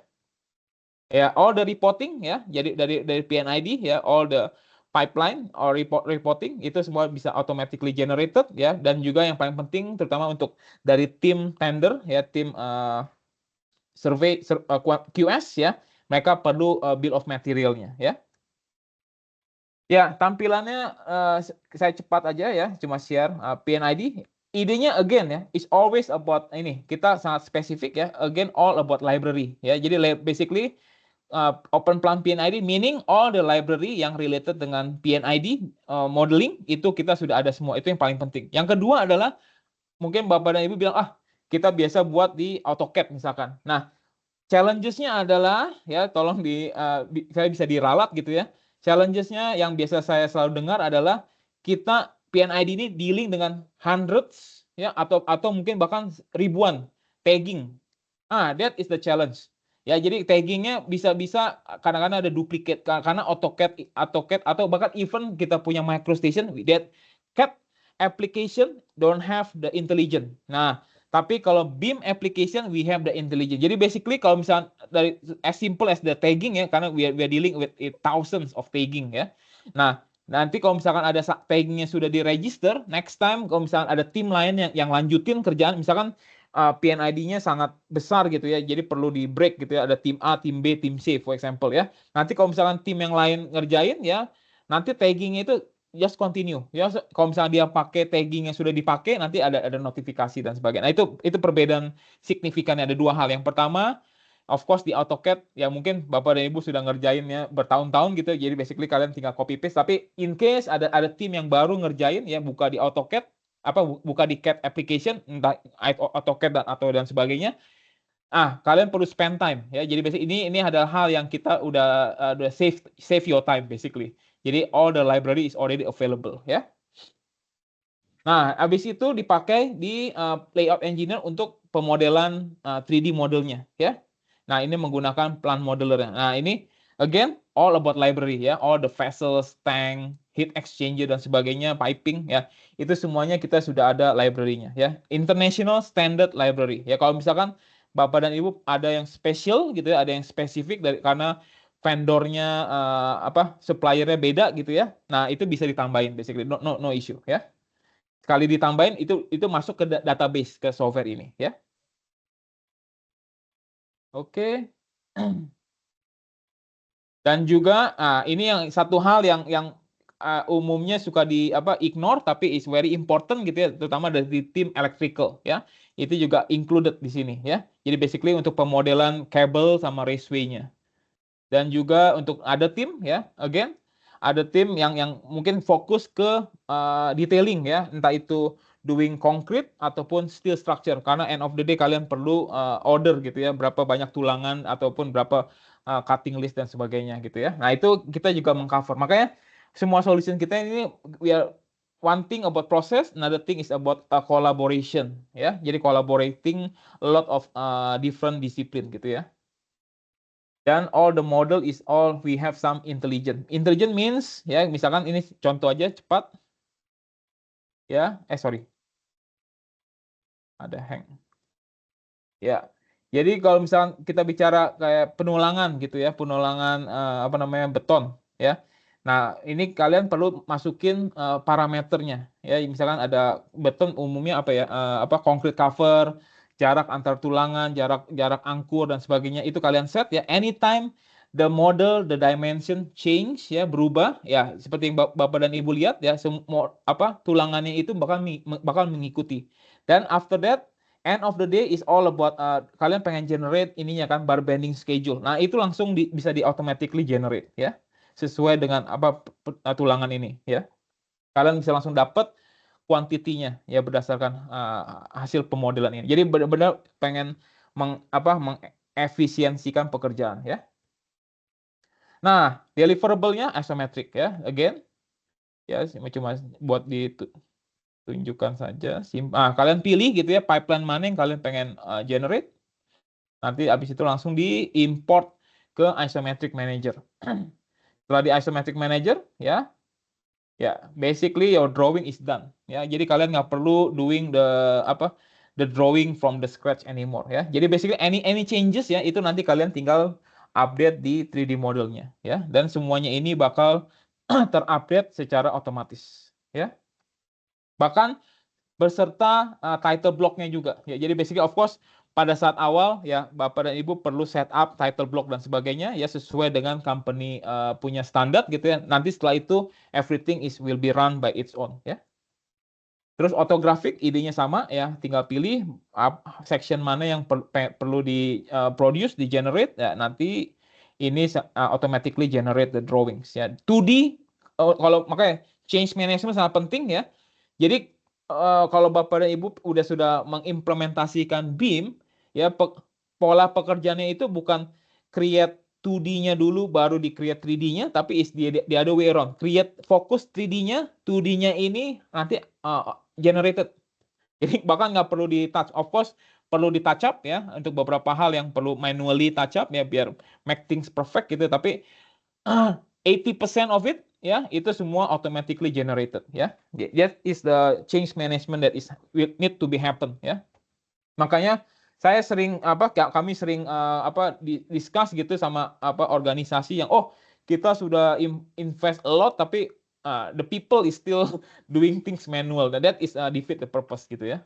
Ya, all the reporting ya, jadi dari PNID ya, all the pipeline or reporting itu semua bisa automatically generated ya, dan juga yang paling penting terutama untuk dari tim tender ya, tim survey QS ya, mereka perlu bill of materialnya ya. Ya, tampilannya saya cepat aja ya, cuma share PNID. Idenya again ya, is always about ini. Kita sangat spesifik ya, again all about library ya. Jadi basically open plan PNID meaning all the library yang related dengan PNID modeling itu kita sudah ada semua. Itu yang paling penting. Yang kedua adalah mungkin Bapak dan Ibu bilang kita biasa buat di AutoCAD misalkan. Nah, challenges-nya adalah ya tolong saya bisa diralat gitu ya. Challenges-nya yang biasa saya selalu dengar adalah kita PNID ini dealing dengan hundreds ya atau mungkin bahkan ribuan tagging. That is the challenge. Ya, jadi taggingnya bisa-bisa kadang-kadang ada duplicate karena AutoCAD atau bahkan even kita punya MicroStation that CAD application don't have the intelligence. Nah, tapi kalau BIM application we have the intelligence. Jadi basically kalau misalnya dari as simple as the tagging ya, karena we are dealing with thousands of tagging ya. Nah, nanti kalau misalkan ada taggingnya sudah diregister, next time kalau misalkan ada tim lain yang lanjutin kerjaan, misalkan PNID-nya sangat besar gitu ya, jadi perlu di break gitu ya, ada tim A, tim B, tim C, for example ya. Nanti kalau misalkan tim yang lain ngerjain ya, nanti taggingnya itu just continue ya. Kalau misalnya dia pakai tagging yang sudah dipakai, nanti ada notifikasi dan sebagainya. Nah itu perbedaan signifikannya, ada dua hal. Yang pertama, of course di AutoCAD ya mungkin Bapak dan Ibu sudah ngerjainnya bertahun-tahun gitu, jadi basically kalian tinggal copy paste. Tapi in case ada tim yang baru ngerjain ya, buka di AutoCAD buka di CAD application, entah AutoCAD dan sebagainya. Kalian perlu spend time ya. Jadi basically ini adalah hal yang kita udah save your time basically. Jadi all the library is already available ya. Nah, habis itu dipakai di Layout Engineer untuk pemodelan 3D modelnya ya. Nah, ini menggunakan plan modeler. Nah, ini again all about library ya, all the vessels, tank, heat exchanger dan sebagainya, piping ya. Itu semuanya kita sudah ada library-nya ya. International Standard Library. Ya, kalau misalkan Bapak dan Ibu ada yang special gitu ya, ada yang spesifik karena vendornya suppliernya beda gitu ya. Nah, itu bisa ditambahin basically, no issue ya. Sekali ditambahin itu masuk ke database ke software ini ya. Oke. Dan juga ini yang satu hal yang umumnya suka ignore tapi is very important gitu ya, terutama dari tim electrical ya. Itu juga included di sini ya. Jadi basically untuk pemodelan kabel sama raceway-nya. Dan juga untuk ada tim ya, again ada tim yang mungkin fokus ke detailing ya, entah itu doing concrete ataupun steel structure, karena end of the day kalian perlu order gitu ya, berapa banyak tulangan ataupun berapa cutting list dan sebagainya gitu ya. Nah itu kita juga mengcover, makanya semua solution kita ini we are one thing about process, another thing is about collaboration ya. Jadi collaborating a lot of different discipline gitu ya. Dan all the model is all we have some intelligent. Intelligent means ya misalkan ini contoh aja cepat ya. Sorry. Ada hang. Ya. Jadi kalau misalkan kita bicara kayak penulangan gitu ya, penulangan beton ya. Nah, ini kalian perlu masukin parameternya ya. Misalkan ada beton umumnya concrete cover, jarak antar tulangan, jarak angkur dan sebagainya, itu kalian set ya. Anytime the model, the dimension change ya, berubah ya, seperti yang Bapak dan Ibu lihat ya, semua tulangannya itu bakal mengikuti. Dan after that end of the day is all about kalian pengen generate ininya kan, bar bending schedule. Nah, itu langsung bisa di automatically generate ya. Sesuai dengan tulangan ini ya. Kalian bisa langsung dapat kuantitinya ya berdasarkan hasil pemodelan ini. Jadi benar-benar pengen mengefisiensikan pekerjaan ya. Nah, deliverable-nya isometric ya. Again, ya cuma buat ditunjukkan saja. Kalian pilih gitu ya pipeline mana yang kalian pengen generate. Nanti habis itu langsung di-import ke Isometric Manager. Setelah di Isometric Manager, ya basically your drawing is done. Ya, jadi kalian nggak perlu doing the drawing from the scratch anymore. Ya, jadi basically any changes ya itu nanti kalian tinggal update di 3D modelnya. Ya, dan semuanya ini bakal terupdate secara otomatis. Ya, bahkan beserta title block-nya juga. Ya, jadi basically of course pada saat awal ya Bapak dan Ibu perlu set up title block dan sebagainya ya sesuai dengan company punya standar gitu ya. Nanti setelah itu everything will be run by its own ya. Terus orthographic idenya sama ya, tinggal pilih section mana yang perlu di produce, di generate ya, nanti ini automatically generate the drawings ya. 2D kalau makanya change management sangat penting ya. Jadi kalau Bapak dan Ibu sudah mengimplementasikan BIM ya, pola pekerjaannya itu bukan create 2D-nya dulu baru di create 3D-nya, tapi the other way around. Create fokus 3D-nya, 2D-nya ini nanti generated. Jadi bahkan nggak perlu di touch. Of course perlu di touch up ya, untuk beberapa hal yang perlu manually touch up ya biar make things perfect gitu, tapi 80% of it ya itu semua automatically generated ya. That is the change management that is will need to be happen ya. Makanya saya sering kami sering discuss gitu sama organisasi yang kita sudah invest a lot tapi the people is still doing things manual. That is defeat the purpose gitu ya.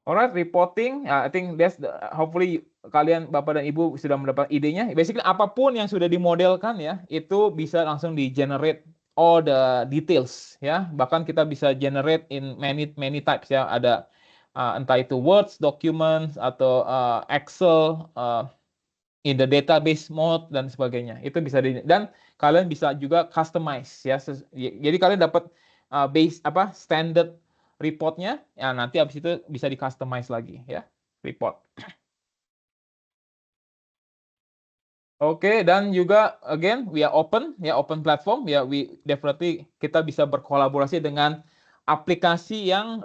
Alright, reporting. I think that's hopefully kalian Bapak dan Ibu sudah mendapat idenya. Basically apapun yang sudah dimodelkan ya, itu bisa langsung di-generate all the details ya. Bahkan kita bisa generate in many types ya. Ada entah itu Words, documents atau Excel in the database mode dan sebagainya. Itu bisa dan kalian bisa juga customize ya. Jadi kalian dapat standard reportnya, ya nanti habis itu bisa di customize lagi ya report. Oke, dan juga again we are open ya, open platform ya, we definitely kita bisa berkolaborasi dengan aplikasi yang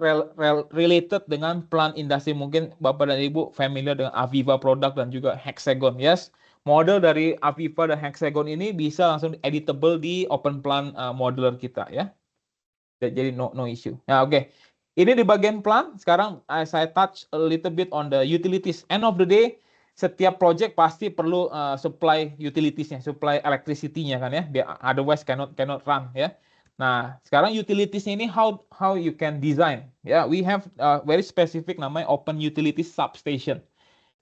related dengan plan industri. Mungkin Bapak dan Ibu familiar dengan Aviva produk dan juga Hexagon. Yes, model dari Aviva dan Hexagon ini bisa langsung editable di open plan modeler kita ya. Jadi no issue. Nah, oke. Ini di bagian plan. Sekarang saya touch a little bit on the utilities. End of the day, setiap project pasti perlu supply utilitiesnya, supply electricity-nya kan ya. Otherwise cannot run ya. Nah, sekarang utilities ini how you can design. Ya, we have very specific namanya open utilities substation.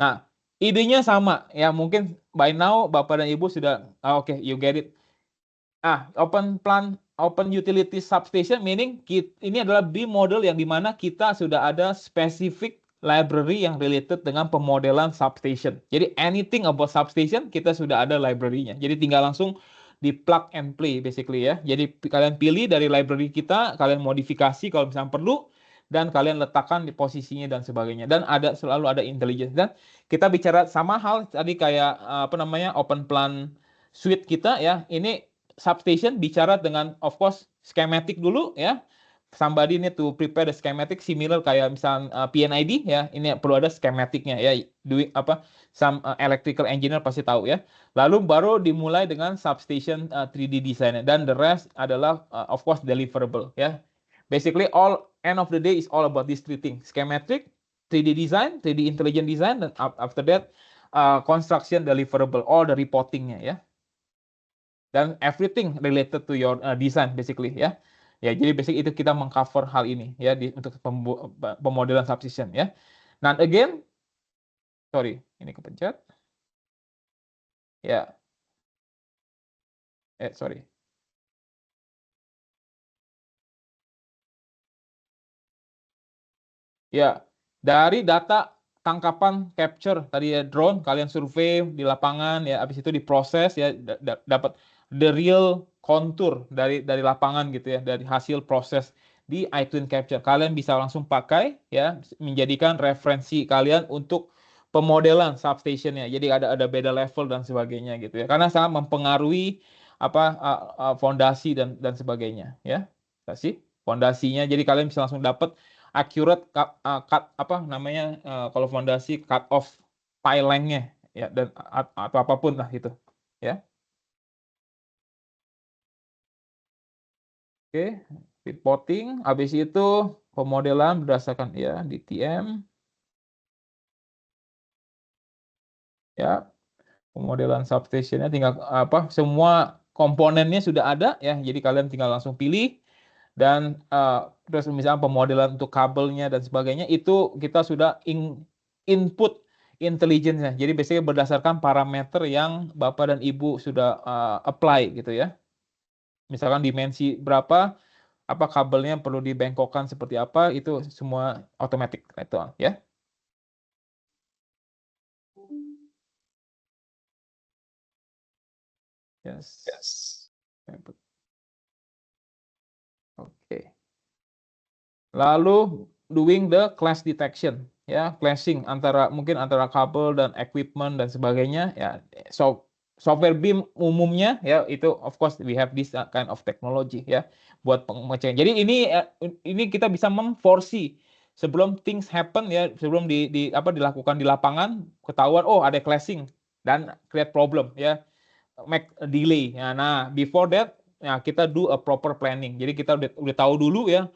Nah, idenya sama ya. Mungkin by now Bapak dan Ibu sudah oke, you get it. Open utility substation meaning ini adalah BIM model yang dimana kita sudah ada specific library yang related dengan pemodelan substation. Jadi anything about substation kita sudah ada library-nya. Jadi tinggal langsung di plug and play basically ya. Jadi kalian pilih dari library kita, kalian modifikasi kalau misalnya perlu, dan kalian letakkan di posisinya dan sebagainya. Dan selalu ada intelligence. Dan kita bicara sama hal tadi kayak open plan suite kita ya. Ini substation bicara dengan of course schematic dulu ya. Somebody need to prepare the schematic similar kayak misal PNID ya. Ini perlu ada schematicnya ya. Some electrical engineer pasti tahu ya. Lalu baru dimulai dengan substation 3D design dan the rest adalah of course deliverable ya. Basically end of the day is all about these three things. Schematic, 3D design, 3D intelligent design, dan after that construction deliverable, all the reportingnya ya. Dan everything related to your design basically ya. Ya, jadi basic itu kita mengcover hal ini ya untuk pemodelan substation ya. Nah, again, sorry, ini kepencet. Ya. Sorry. Ya, dari data tangkapan capture tadi ya drone, kalian survei di lapangan ya, habis itu diproses ya, dapat the real contour dari lapangan gitu ya, dari hasil proses di iTwin Capture. Kalian bisa langsung pakai ya, menjadikan referensi kalian untuk pemodelan substationnya. Jadi ada beda level dan sebagainya gitu ya. Karena sangat mempengaruhi fondasi dan sebagainya ya. Kasih fondasinya. Jadi kalian bisa langsung dapat accurate kalau fondasi cut off pile length-nya ya, dan atau apapun lah itu ya. Oke, reporting habis itu pemodelan berdasarkan ya DTM ya, pemodelan substationnya tinggal semua komponennya sudah ada ya, jadi kalian tinggal langsung pilih. Dan terus misalnya pemodelan untuk kabelnya dan sebagainya itu kita sudah input intelligence-nya. Jadi biasanya berdasarkan parameter yang Bapak dan Ibu sudah apply gitu ya. Misalkan dimensi berapa, apa kabelnya perlu dibengkokkan seperti apa, itu semua otomatis itu ya. Yes. Oke. Lalu doing the clash detection ya, clashing mungkin antara kabel dan equipment dan sebagainya ya. So software BIM umumnya ya itu of course we have this kind of technology ya buat pengecekan. Jadi ini kita bisa memforesee sebelum things happen ya, sebelum dilakukan di lapangan, ketahuan oh ada clashing dan create problem ya, make a delay. Ya, nah, before that ya kita do a proper planning. Jadi kita udah tahu dulu ya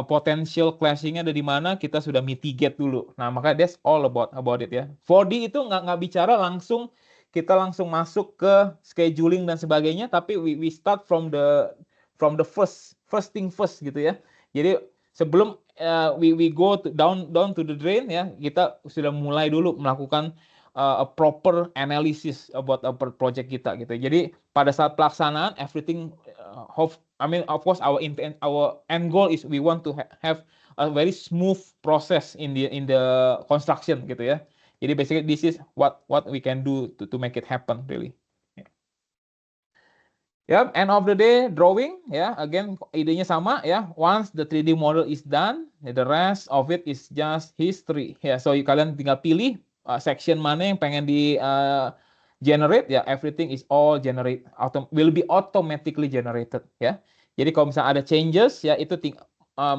potential clashing-nya ada di mana, kita sudah mitigate dulu. Nah, maka that's all about it ya. 4D itu nggak bicara langsung kita langsung masuk ke scheduling dan sebagainya, tapi we start from the first thing first gitu ya. Jadi sebelum we go down to the drain ya, kita sudah mulai dulu melakukan a proper analysis about project kita gitu. Jadi pada saat pelaksanaan everything of course our end goal is we want to have a very smooth process in the construction gitu ya. Jadi basically this is what we can do to make it happen really. Ya, end of the day drawing ya, again idenya sama ya. Once the 3D model is done, the rest of it is just history ya. So kalian tinggal pilih section mana yang pengen di generate ya, everything is all will be automatically generated ya. Jadi kalau misalnya ada changes ya, itu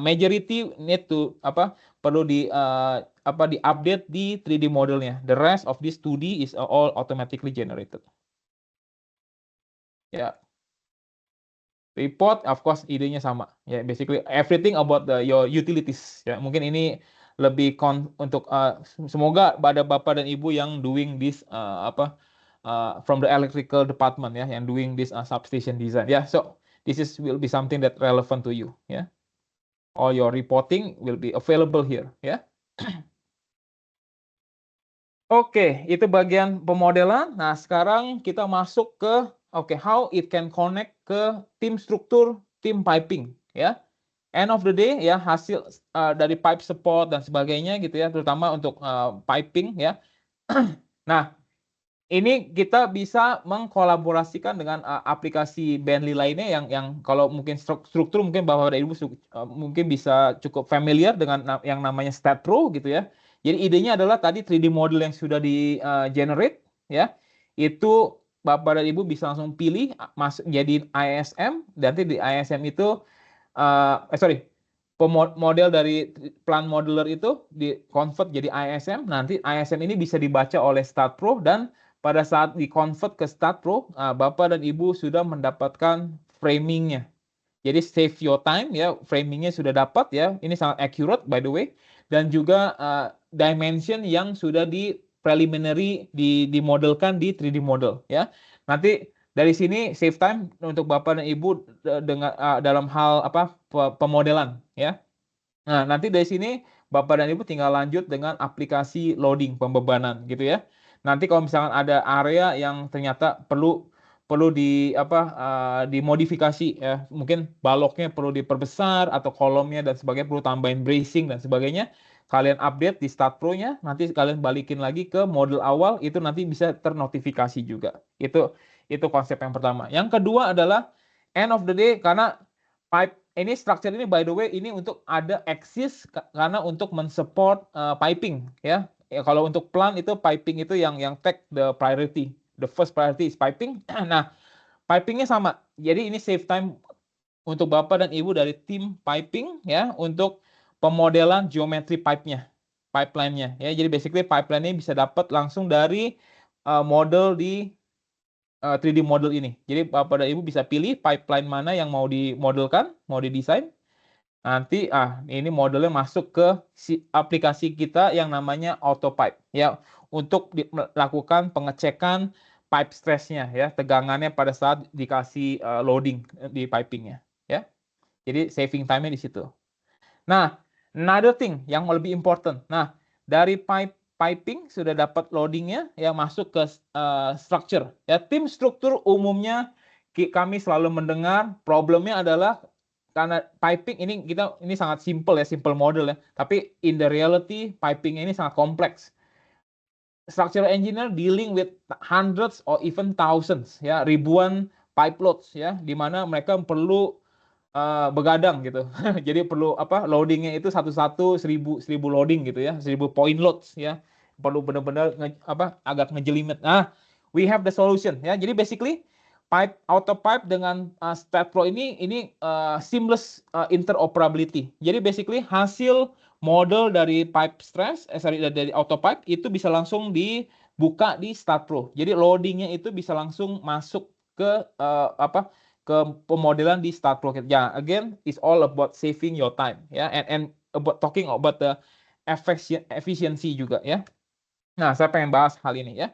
majority need to perlu di update di 3D modelnya. The rest of this 2D is all automatically generated. Ya. Report, of course, idenya sama. Ya, basically everything about your utilities. Ya, mungkin ini lebih untuk semoga ada bapak dan ibu yang doing this from the electrical department ya, yang doing this substation design. Ya, so this will be something that relevant to you. Ya, all your reporting will be available here. Ya. Oke, itu bagian pemodelan. Nah, sekarang kita masuk ke how it can connect ke tim struktur, tim piping, ya. End of the day, ya, hasil dari pipe support dan sebagainya gitu ya, terutama untuk piping, ya. Nah, ini kita bisa mengkolaborasikan dengan aplikasi Bentley lainnya yang kalau mungkin struktur mungkin Bapak dan Ibu mungkin bisa cukup familiar dengan yang namanya StatPro gitu ya. Jadi idenya adalah tadi 3D model yang sudah di generate ya. Itu Bapak dan Ibu bisa langsung pilih masuk jadi ISM, dan nanti di ISM itu model dari plan modeler itu di convert jadi ISM. Nanti ISM ini bisa dibaca oleh StatPro, dan pada saat di-convert ke StatPro, Bapak dan Ibu sudah mendapatkan framingnya. Jadi save your time ya, framingnya sudah dapat ya. Ini sangat accurate by the way. Dan juga dimension yang sudah di preliminary dimodelkan di 3D model ya. Nanti dari sini save time untuk Bapak dan Ibu dengan dalam hal pemodelan ya. Nah, nanti dari sini Bapak dan Ibu tinggal lanjut dengan aplikasi loading pembebanan gitu ya. Nanti kalau misalkan ada area yang ternyata perlu dimodifikasi ya, mungkin baloknya perlu diperbesar atau kolomnya dan sebagainya perlu tambahin bracing dan sebagainya, kalian update di StatPro-nya, nanti kalian balikin lagi ke model awal, itu nanti bisa ternotifikasi juga. Itu konsep yang pertama. Yang kedua adalah end of the day, karena pipe ini structure ini by the way ini untuk ada axis karena untuk mensupport piping ya. Ya, kalau untuk plan itu piping itu yang take the priority. The first priority is piping. Nah, pipingnya sama. Jadi ini save time untuk Bapak dan Ibu dari tim piping ya untuk pemodelan geometri pipeline-nya ya. Jadi basically pipeline-nya bisa dapat langsung dari model di 3D model ini. Jadi Bapak dan Ibu bisa pilih pipeline mana yang mau dimodelkan, mau didesain. Nanti ini modelnya masuk ke aplikasi kita yang namanya AutoPipe ya, untuk melakukan pengecekan pipe stress-nya ya, tegangannya pada saat dikasih loading di pipingnya ya. Jadi saving time-nya di situ. Nah, another thing yang lebih important. Nah, dari piping sudah dapat loadingnya ya, masuk ke structure ya. Tim struktur umumnya kami selalu mendengar problemnya adalah karena piping ini sangat simple ya, simple model ya. Tapi in the reality piping ini sangat kompleks. Structural engineer dealing with hundreds or even thousands ya, ribuan pipe loads ya, di mana mereka perlu begadang gitu. Jadi perlu loadingnya itu satu-satu 1000 loading gitu ya, 1000 point loads ya. Perlu benar-benar agak ngejelimet. Nah, we have the solution ya. Jadi basically AutoPipe dengan StatPro ini seamless interoperability. Jadi basically hasil model dari pipe stress, dari auto pipe itu bisa langsung dibuka di Start Pro. Jadi loadingnya itu bisa langsung masuk ke ke pemodelan di Start Pro. Ya, again, it's all about saving your time ya, and about talking about the efficiency juga ya. Nah, saya pengen bahas hal ini ya.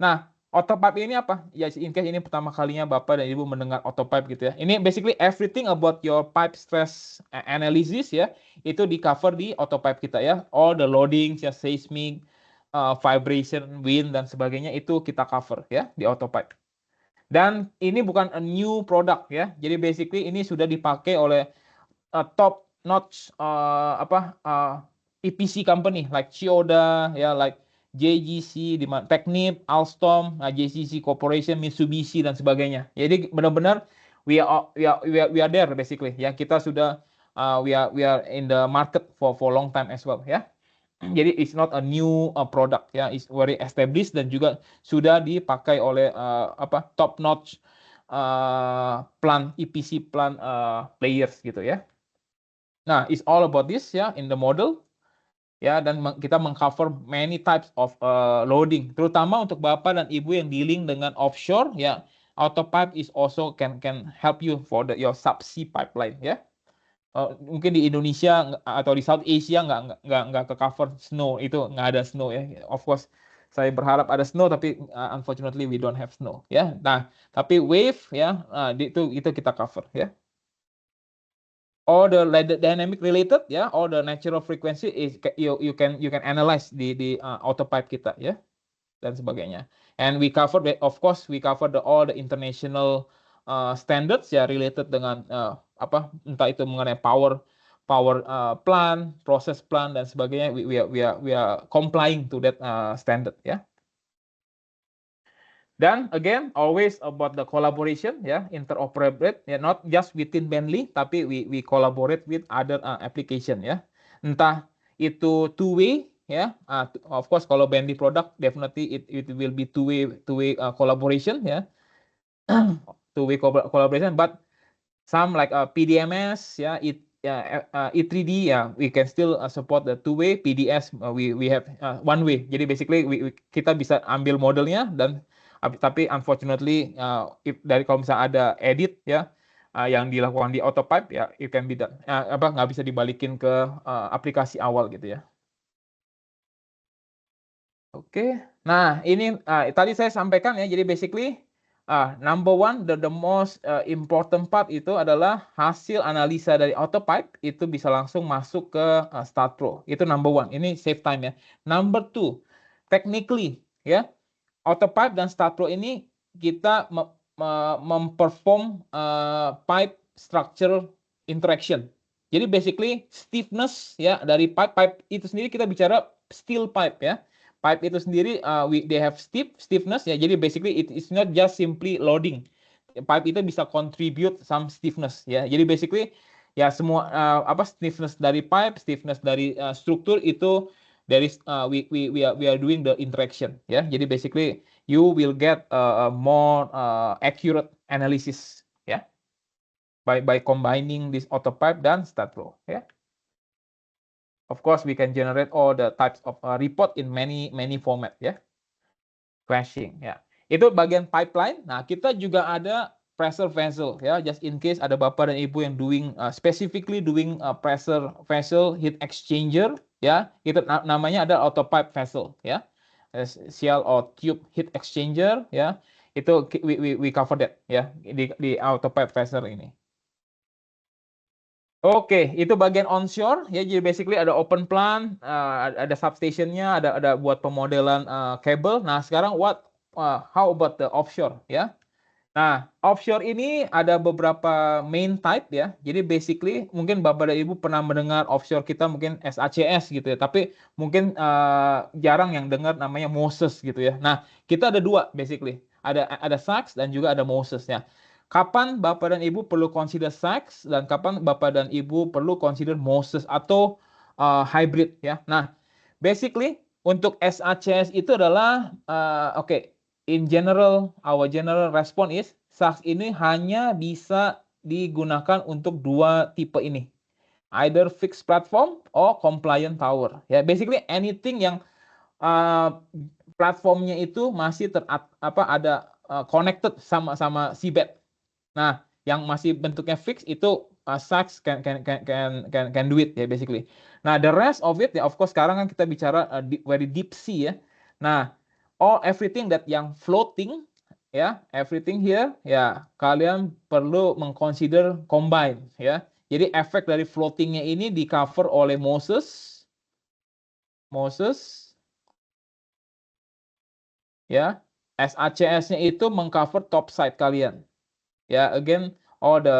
Nah, autopipe ini apa? Ya, in case ini pertama kalinya Bapak dan Ibu mendengar autopipe gitu ya. Ini basically everything about your pipe stress analysis ya, itu di cover di autopipe kita ya. All the loadings ya, seismic, vibration, wind dan sebagainya itu kita cover ya di autopipe. Dan ini bukan a new product ya. Jadi basically ini sudah dipakai oleh top notch EPC company like Chiyoda ya, like JGC, Technip, Alstom, JCC Corporation, Mitsubishi dan sebagainya. Jadi benar-benar we are there basically ya. Kita sudah we are in the market for long time as well ya. Jadi it's not a new product ya, it's very established dan juga sudah dipakai oleh top notch EPC players gitu ya. Nah, it's all about this ya in the model ya, dan kita mengcover many types of loading, terutama untuk Bapak dan Ibu yang dealing dengan offshore ya. Autopipe is also can help you for your subsea pipeline ya. Mungkin di Indonesia atau di South Asia nggak ke cover snow, itu nggak ada snow ya. Of course saya berharap ada snow, tapi unfortunately we don't have snow ya. Nah, tapi wave ya itu kita cover ya. All the dynamic related ya, all the natural frequency is you can analyze di autopipe kita ya dan sebagainya. And we cover, of course we cover all the international standards ya related dengan entah itu mengenai power plan, process plan dan sebagainya. We are complying to that standard ya. Dan again, always about the collaboration ya, interoperate ya, not just within Bentley, tapi we collaborate with other application ya. Entah itu two way ya, of course kalau Bentley product definitely it will be two way collaboration ya. Two way collaboration, but some like PDMS ya, E3D ya, we can still support the two way. PDS we have one way. Jadi basically kita bisa ambil modelnya dan tapi unfortunately kalau misalnya ada edit ya yang dilakukan di autopipe ya, it can be done nggak bisa dibalikin ke aplikasi awal gitu ya. Oke. Nah, ini tadi saya sampaikan ya, jadi basically number one, the most important part itu adalah hasil analisa dari autopipe itu bisa langsung masuk ke Start Pro. Itu number one. Ini save time ya. Number two, technically ya, autopipe dan Start Pro ini kita memperform pipe structure interaction. Jadi basically stiffness ya dari pipe itu sendiri, kita bicara steel pipe ya. Pipe itu sendiri they have stiffness ya. Jadi basically it is not just simply loading. Pipe itu bisa contribute some stiffness ya. Jadi basically ya semua stiffness dari pipe, stiffness dari struktur itu there is we are doing the interaction ya. Jadi basically you will get a more accurate analysis ya by combining this autopipe dan Start Pro ya. Of course we can generate all the types of report in many format ya. Crashing ya. Itu bagian pipeline. Nah, kita juga ada pressure vessel ya, just in case ada Bapak dan Ibu yang specifically doing pressure vessel heat exchanger ya. Itu namanya ada autopipe vessel ya. Shell or tube heat exchanger ya. Itu we cover that ya di autopipe vessel ini. Oke, itu bagian onshore ya. Jadi basically ada open plan, ada substationnya, ada buat pemodelan kabel. Nah, sekarang how about the offshore ya? Nah, offshore ini ada beberapa main type ya. Jadi basically mungkin Bapak dan Ibu pernah mendengar offshore kita mungkin SACS gitu ya. Tapi mungkin jarang yang dengar namanya Moses gitu ya. Nah, kita ada dua basically. Ada SACS dan juga ada Moses ya. Kapan Bapak dan Ibu perlu consider SACS dan kapan Bapak dan Ibu perlu consider Moses atau hybrid ya. Nah, basically untuk SACS itu adalah in general, our general response is SACS ini hanya bisa digunakan untuk dua tipe ini. either fixed platform or compliant tower. Ya, basically anything yang platformnya itu masih ada connected sama seabed. Nah, yang masih bentuknya fix itu Saks can do it ya basically. Nah, the rest of it ya of course sekarang kan kita bicara very deep sea ya. Nah, everything that yang floating ya, everything here ya kalian perlu mengconsider combine ya. Jadi efek dari floatingnya ini di cover oleh Moses ya. SACS-nya itu mengcover topside kalian. Ya, again, the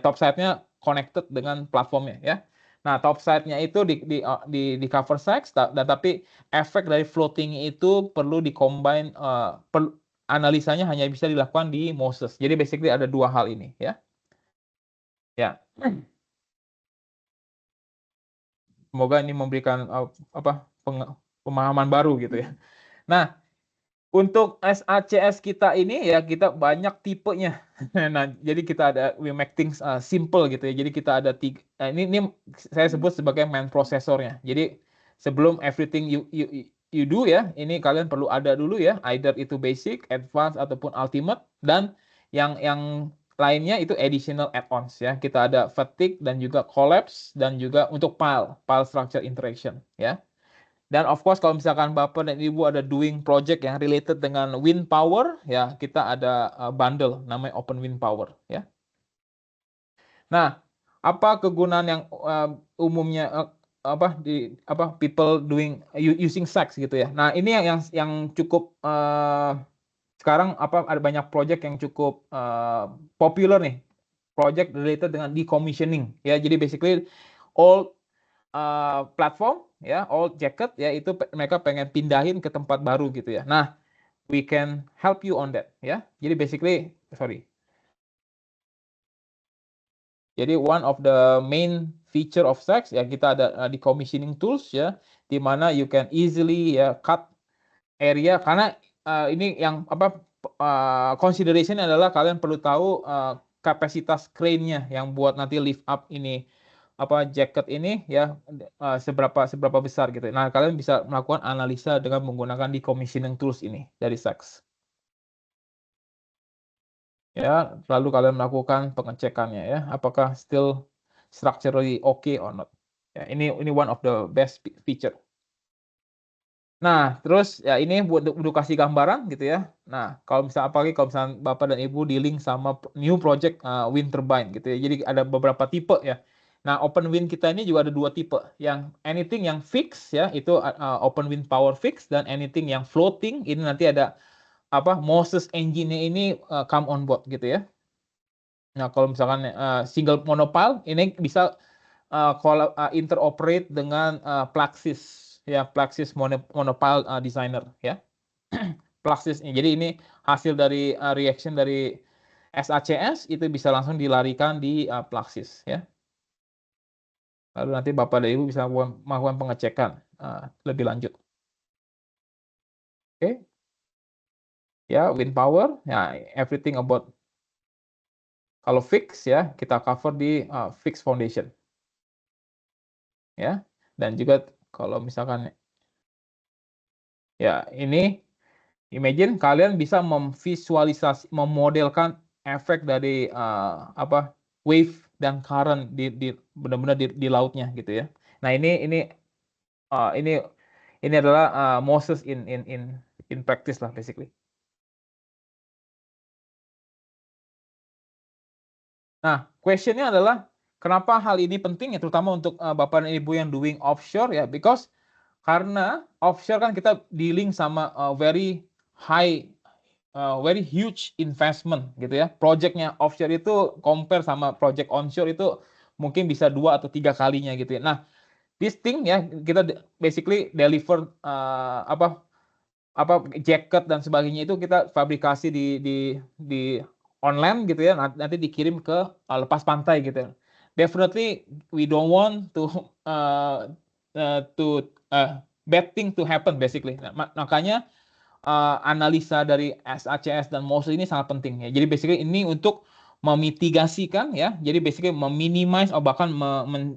topside-nya connected dengan platformnya ya. Nah, topside-nya itu di cover Saks, dan tapi efek dari floating itu perlu di-combine, analisanya hanya bisa dilakukan di Moses. Jadi basically ada dua hal ini ya. Ya. Semoga ini memberikan pemahaman baru gitu ya. Nah, untuk SACS kita ini ya kita banyak tipenya. Nah, jadi kita we make things simple gitu ya. Jadi kita ada ini saya sebut sebagai main prosesornya. Jadi sebelum everything you do ya, ini kalian perlu ada dulu ya, either itu basic, advanced ataupun ultimate, dan yang lainnya itu additional add-ons ya. Kita ada fatigue dan juga collapse dan juga untuk file structure interaction ya. Dan of course kalau misalkan Bapak dan Ibu ada doing project yang related dengan wind power, ya kita ada bundle namanya Open Wind Power, ya. Nah, apa kegunaan yang umumnya people using Saks gitu ya. Nah, ini yang cukup sekarang ada banyak project yang cukup popular nih. Project related dengan decommissioning, ya. Jadi basically all platform ya, old jacket ya itu mereka pengen pindahin ke tempat baru gitu ya. Nah, we can help you on that ya. Jadi basically jadi one of the main feature of Saks ya kita ada decommissioning tools ya, di mana you can easily ya cut area karena ini yang consideration adalah kalian perlu tahu kapasitas crane-nya yang buat nanti lift up ini jaket ini ya seberapa besar gitu. Nah, kalian bisa melakukan analisa dengan menggunakan decommissioning tools ini dari Saks. Ya, lalu kalian melakukan pengecekannya ya, apakah still structurally okay or not. Ya, ini one of the best feature. Nah, terus ya ini buat edukasi gambaran gitu ya. Nah, kalau misalnya Bapak dan Ibu dealing sama new project wind turbine gitu ya. Jadi ada beberapa tipe ya. Nah, open wind kita ini juga ada dua tipe. Yang anything yang fix ya, itu open wind power fix, dan anything yang floating ini nanti ada Moses engine-nya ini come on board gitu ya. Nah, kalau misalkan single monopile ini bisa interoperate dengan Plaxis ya, Plaxis monopile designer ya. Plaxis ini. Jadi ini hasil dari reaction dari SACS itu bisa langsung dilarikan di Plaxis ya. Lalu nanti Bapak dan Ibu bisa melakukan pengecekan lebih lanjut. Oke. Ya, wind power, ya everything about kalau fix ya kita cover di fix foundation. Ya. Dan juga kalau misalkan ya ini imagine kalian bisa memodelkan efek dari wave dan current di benar-benar di lautnya gitu ya. Nah, ini adalah Moses in practice lah basically. Nah, question-nya adalah kenapa hal ini penting ya, terutama untuk Bapak dan Ibu yang doing offshore ya, because karena offshore kan kita dealing sama very huge investment gitu ya. Projectnya offshore itu compare sama project onshore itu mungkin bisa 2 atau 3 kalinya gitu ya. Nah, this thing ya kita basically deliver jaket dan sebagainya itu kita fabrikasi di online gitu ya, nanti dikirim ke lepas pantai gitu. Definitely we don't want to bad thing to happen basically. Nah, makanya analisa dari SACS dan Moses ini sangat penting ya. Jadi basically ini untuk memitigasikan ya. Jadi basically meminimize atau bahkan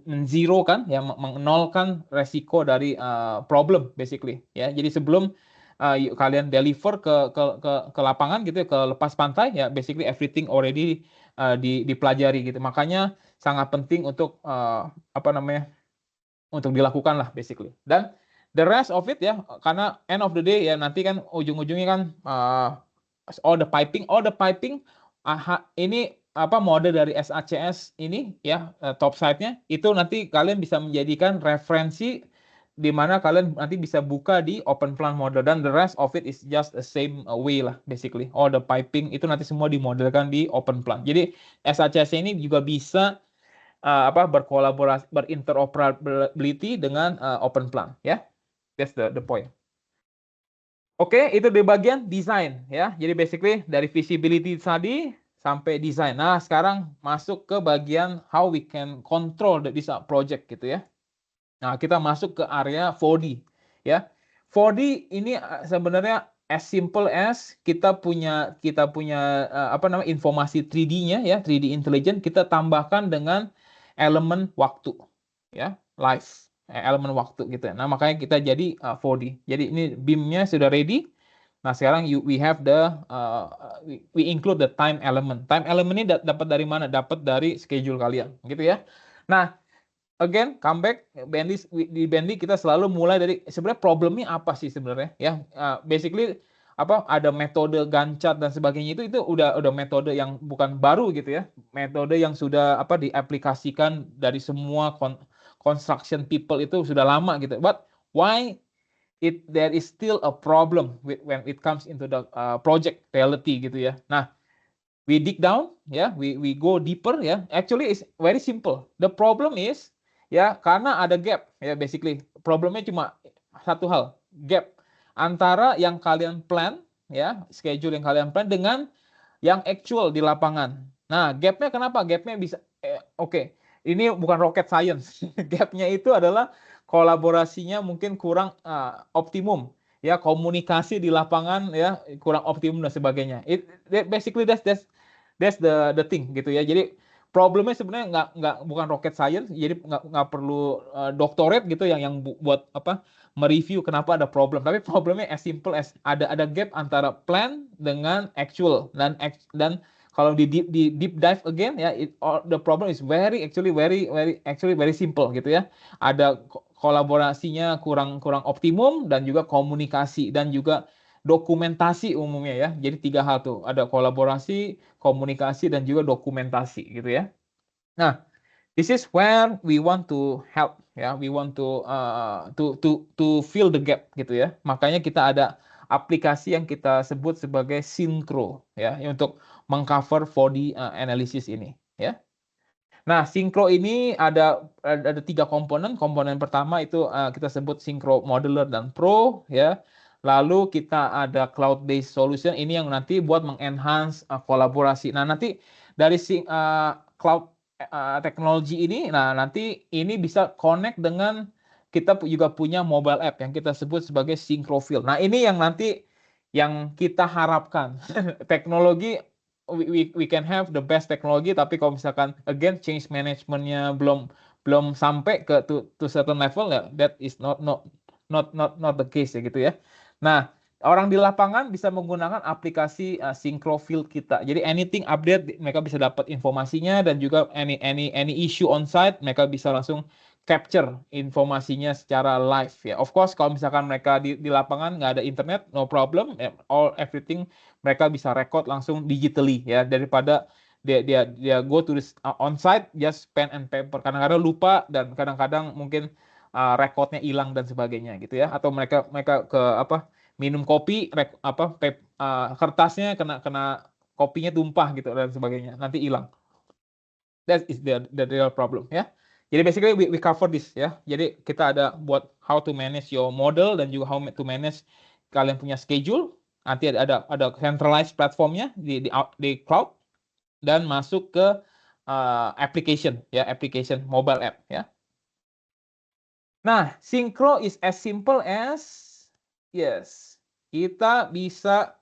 menzerokan ya, menolkan resiko dari problem basically ya. Jadi sebelum kalian deliver ke lapangan gitu ya, ke lepas pantai ya, basically everything already dipelajari gitu. Makanya sangat penting untuk apa namanya, untuk dilakukan lah basically. Dan the rest of it ya, karena end of the day ya nanti kan ujung-ujungnya kan all the piping ini apa mode dari SACS ini ya, top site-nya itu nanti kalian bisa menjadikan referensi di mana kalian nanti bisa buka di open plan model, dan the rest of it is just the same way lah basically. All the piping itu nanti semua dimodelkan di open plan. Jadi SACS ini juga bisa apa berkolaborasi, berinteroperability dengan open plan ya. That's the point. Oke, itu di bagian desain ya. Jadi basically dari visibility tadi sampai desain. Nah, sekarang masuk ke bagian how we can control this project gitu ya. Nah, kita masuk ke area 4D ya. 4D ini sebenarnya as simple as kita punya apa namanya informasi 3D-nya ya, 3D intelligence kita tambahkan dengan elemen waktu ya, live elemen waktu gitu ya. Nah, makanya kita jadi 4D. Jadi ini BIM-nya sudah ready. Nah, sekarang we have we include the time element. Time element ini dapat dari mana? Dapat dari schedule kalian gitu ya. Nah, again, comeback di Bendy kita selalu mulai dari sebenarnya problemnya apa sih sebenarnya ya. Basically apa ada metode Gantt chart dan sebagainya itu udah metode yang bukan baru gitu ya. Metode yang sudah apa diaplikasikan dari semua construction people itu sudah lama gitu. But why there is still a problem when it comes into the project reality gitu ya. Nah, we dig down ya, we go deeper ya. Actually it's very simple. The problem is ya karena ada gap ya, basically problemnya cuma satu hal, gap antara yang kalian plan ya, schedule yang kalian plan dengan yang actual di lapangan. Nah, gapnya kenapa? Gapnya bisa oke. Ini bukan rocket science. Gapnya itu adalah kolaborasinya mungkin kurang optimum ya, komunikasi di lapangan ya kurang optimum dan sebagainya. Basically that's the thing gitu ya. Jadi problemnya sebenarnya bukan rocket science, jadi nggak perlu doctorate gitu yang buat apa mereview kenapa ada problem. Tapi problemnya as simple as ada gap antara plan dengan actual, dan kalau di deep dive again ya, the problem is actually very simple gitu ya. Ada kolaborasinya kurang optimum, dan juga komunikasi dan juga dokumentasi umumnya ya. Jadi 3 hal tuh, ada kolaborasi, komunikasi, dan juga dokumentasi gitu ya. Nah, this is where we want to help ya. We want to fill the gap gitu ya. Makanya kita ada aplikasi yang kita sebut sebagai Synchro ya, untuk mengcover 4D analysis ini ya. Nah, Synchro ini ada 3 komponen. Komponen pertama itu kita sebut Synchro Modeler dan Pro ya. Lalu kita ada cloud based solution, ini yang nanti buat mengenhance kolaborasi. Nah, nanti dari cloud teknologi ini, nah nanti ini bisa connect dengan kita juga punya mobile app yang kita sebut sebagai Synchrofield. Nah, ini yang nanti yang kita harapkan. Teknologi we can have the best teknologi, tapi kalau misalkan again change managementnya belum sampai ke to certain level ya, that is not the case ya gitu ya. Nah, orang di lapangan bisa menggunakan aplikasi Synchrofield kita. Jadi anything update mereka bisa dapat informasinya, dan juga any issue on site mereka bisa langsung capture informasinya secara live ya. Of course kalau misalkan mereka di lapangan nggak ada internet, no problem, everything mereka bisa record langsung digitally ya, daripada dia go to this on site just pen and paper. Kadang-kadang lupa, dan kadang-kadang mungkin recordnya hilang dan sebagainya gitu ya. Atau mereka ke apa minum kopi, kertasnya kena kopinya tumpah gitu dan sebagainya, nanti hilang. That is the real problem ya. Jadi basically we cover this ya. Jadi kita ada buat how to manage your model, dan juga how to manage kalian punya schedule. Nanti ada centralized platformnya di cloud, dan masuk ke application ya, application mobile app ya. Nah, Synchro is as simple as yes, kita bisa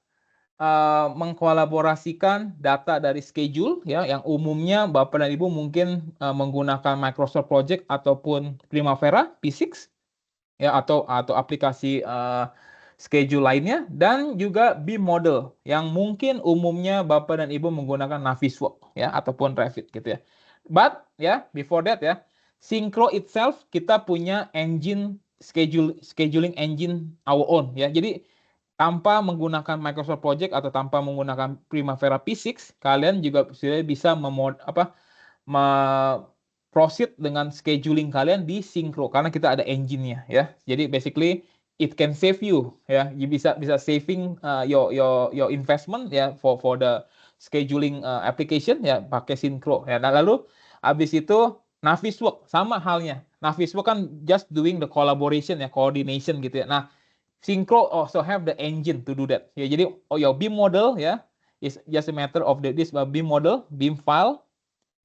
mengkolaborasikan data dari schedule ya yang umumnya Bapak dan Ibu mungkin menggunakan Microsoft Project ataupun Primavera P6 ya atau aplikasi schedule lainnya dan juga BIM model yang mungkin umumnya Bapak dan Ibu menggunakan Navisworks ya ataupun Revit gitu ya. But ya before that ya Synchro itself kita punya engine scheduling engine our own ya. Jadi tanpa menggunakan Microsoft Project atau tanpa menggunakan Primavera P6, kalian juga sudah bisa proceed dengan scheduling kalian di Synchro karena kita ada engine-nya ya. Jadi basically it can save you ya. You bisa saving your investment ya for the scheduling application ya pakai Synchro ya. Nah, lalu habis itu Navisworks sama halnya. Navisworks kan just doing the collaboration ya, coordination gitu ya. Nah, Synchro also have the engine to do that. Ya, jadi your BIM model ya is just a matter of this BIM model, BIM file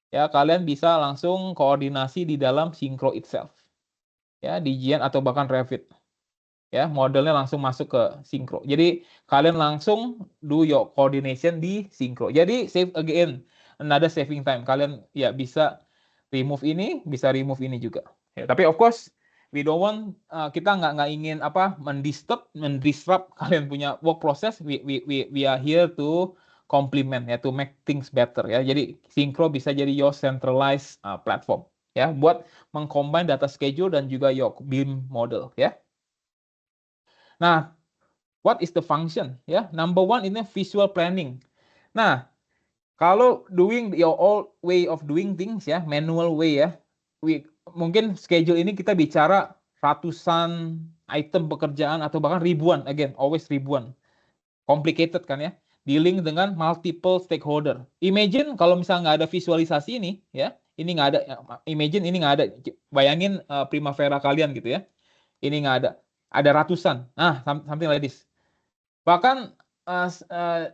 ya kalian bisa langsung koordinasi di dalam Synchro itself. Ya, di Gian atau bahkan Revit. Ya, modelnya langsung masuk ke Synchro. Jadi kalian langsung do your coordination di Synchro. Jadi save again another saving time. Kalian ya bisa remove ini, bisa remove ini juga. Ya, tapi of course we don't want kita nggak ingin mendisrupt kalian punya work process. We are here to complement ya, to make things better ya. Jadi Synchro bisa jadi your centralized platform ya, buat mengcombine data schedule dan juga your BIM model ya. Nah, what is the function ya? Number one ini visual planning. Nah, kalau doing your old way of doing things ya, manual way ya, mungkin schedule ini kita bicara ratusan item pekerjaan atau bahkan ribuan, again, always ribuan. Complicated kan ya, dealing dengan multiple stakeholder. Imagine kalau misalnya nggak ada visualisasi ini ya, ini nggak ada, imagine ini nggak ada, bayangin Primavera kalian gitu ya, ini nggak ada ratusan, nah something like this. Bahkan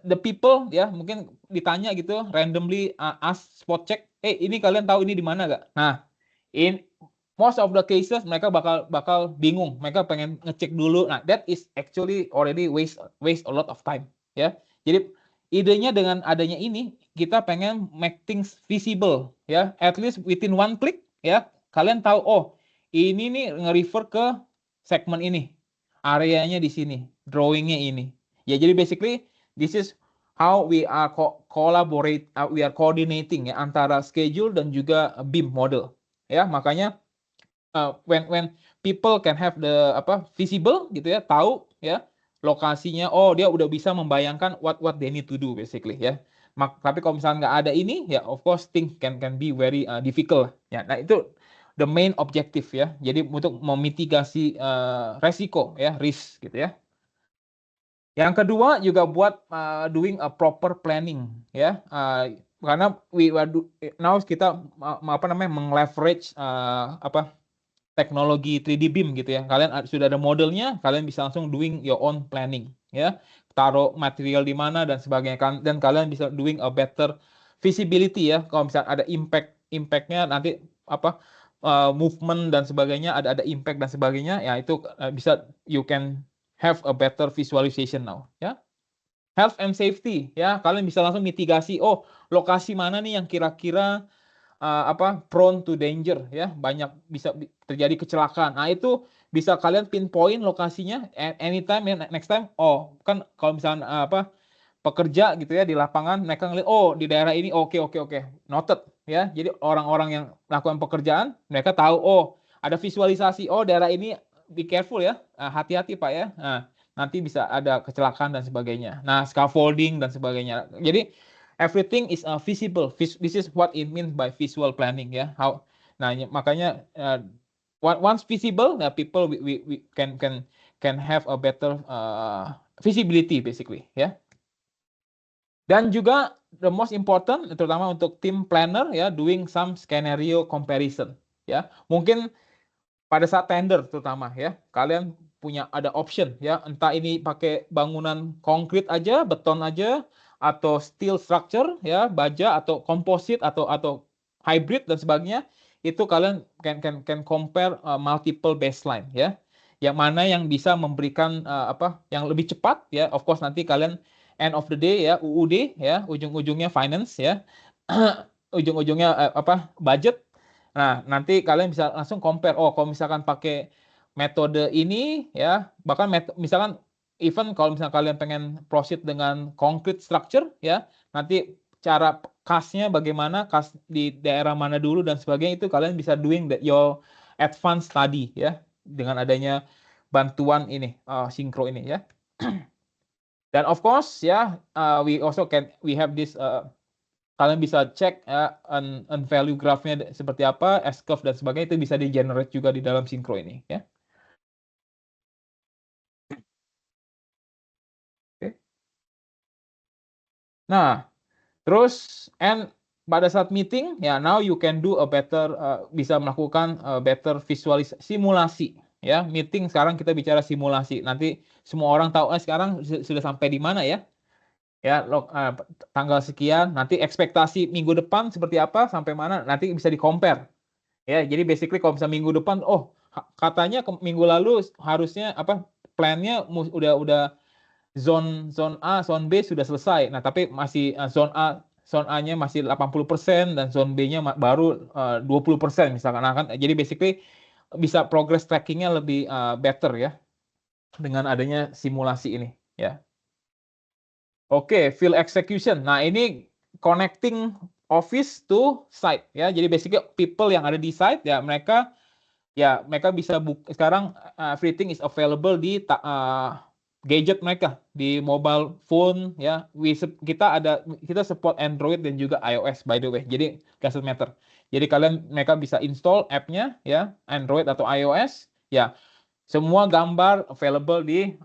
the people ya mungkin ditanya gitu randomly ask spot check, ini kalian tahu ini di mana gak? Nah, in most of the cases mereka bakal bingung, mereka pengen ngecek dulu. Nah, that is actually already waste a lot of time ya. Jadi idenya dengan adanya ini kita pengen make things visible ya, at least within one click ya. Kalian tahu oh ini nih nge-refer ke segmen ini, areanya di sini, drawingnya ini. Ya, jadi basically this is how we are we are coordinating ya antara schedule dan juga BIM model. Ya, makanya when people can have the visible gitu ya, tahu ya lokasinya, oh dia udah bisa membayangkan what they need to do basically ya. Tapi kalau misalnya nggak ada ini ya of course things can be very difficult ya. Nah, itu the main objective ya. Jadi untuk memitigasi resiko ya, risk gitu ya. Yang kedua juga buat doing a proper planning ya, karena now kita meng-leverage teknologi 3D BIM gitu ya. Kalian sudah ada modelnya, kalian bisa langsung doing your own planning ya. Taruh material di mana dan sebagainya kan, dan kalian bisa doing a better visibility ya. Kalau misalnya ada impactnya nanti movement dan sebagainya, ada impact dan sebagainya ya, itu bisa you can have a better visualization now ya. Health and safety ya, kalian bisa langsung mitigasi, oh lokasi mana nih yang kira-kira prone to danger ya, banyak bisa terjadi kecelakaan. Nah, itu bisa kalian pinpoint lokasinya anytime ya, next time. Oh kan kalau misalnya pekerja gitu ya di lapangan, mereka ngeliat oh di daerah ini oke, noted ya. Jadi orang-orang yang melakukan pekerjaan mereka tahu oh ada visualisasi, oh daerah ini be careful ya, hati-hati Pak ya. Nah, nanti bisa ada kecelakaan dan sebagainya. Nah, scaffolding dan sebagainya. Jadi everything is visible. This is what it means by visual planning ya. Nah, makanya once visible, people we can have a better visibility basically ya. Dan juga the most important, terutama untuk tim planner ya, doing some scenario comparison ya. Mungkin pada saat tender terutama ya, kalian punya ada option ya, entah ini pakai bangunan konkrit aja, beton aja, atau steel structure ya, baja atau komposit atau hybrid dan sebagainya. Itu kalian can compare multiple baseline ya. Yang mana yang bisa memberikan yang lebih cepat ya. Of course nanti kalian end of the day ya, UUD ya, ujung-ujungnya finance ya, ujung-ujungnya budget. Nah, nanti kalian bisa langsung compare. Oh, kalau misalkan pakai metode ini ya, bahkan misalkan even kalau misalkan kalian pengen proceed dengan concrete structure ya, nanti cara kasnya bagaimana, kas di daerah mana dulu dan sebagainya, itu kalian bisa doing your advanced study ya, dengan adanya bantuan ini Syncro ini ya. Dan of course ya, we have this kalian bisa cek ya, value graph-nya seperti apa, S-curve dan sebagainya, itu bisa di-generate juga di dalam Syncro ini ya. Oke. Nah, terus pada saat meeting ya, now you can do a better bisa melakukan better simulasi ya. Meeting sekarang kita bicara simulasi. Nanti semua orang tahu sekarang sudah sampai di mana ya. Ya, tanggal sekian, nanti ekspektasi minggu depan seperti apa, sampai mana, nanti bisa di-compare. Ya, jadi basically kalau misalnya minggu depan, katanya minggu lalu harusnya plan-nya udah zone A, zone B sudah selesai. Nah, tapi masih zone A-nya masih 80% dan zone B-nya baru 20% misalkan. Nah, kan jadi basically bisa progress tracking-nya lebih better ya dengan adanya simulasi ini ya. Oke, field execution. Nah, ini connecting office to site ya. Jadi basically people yang ada di site ya, mereka bisa sekarang everything is available di gadget mereka, di mobile phone ya. Kita support Android dan juga iOS by the way. Jadi doesn't matter. Jadi mereka bisa install app-nya ya, Android atau iOS ya. Semua gambar available di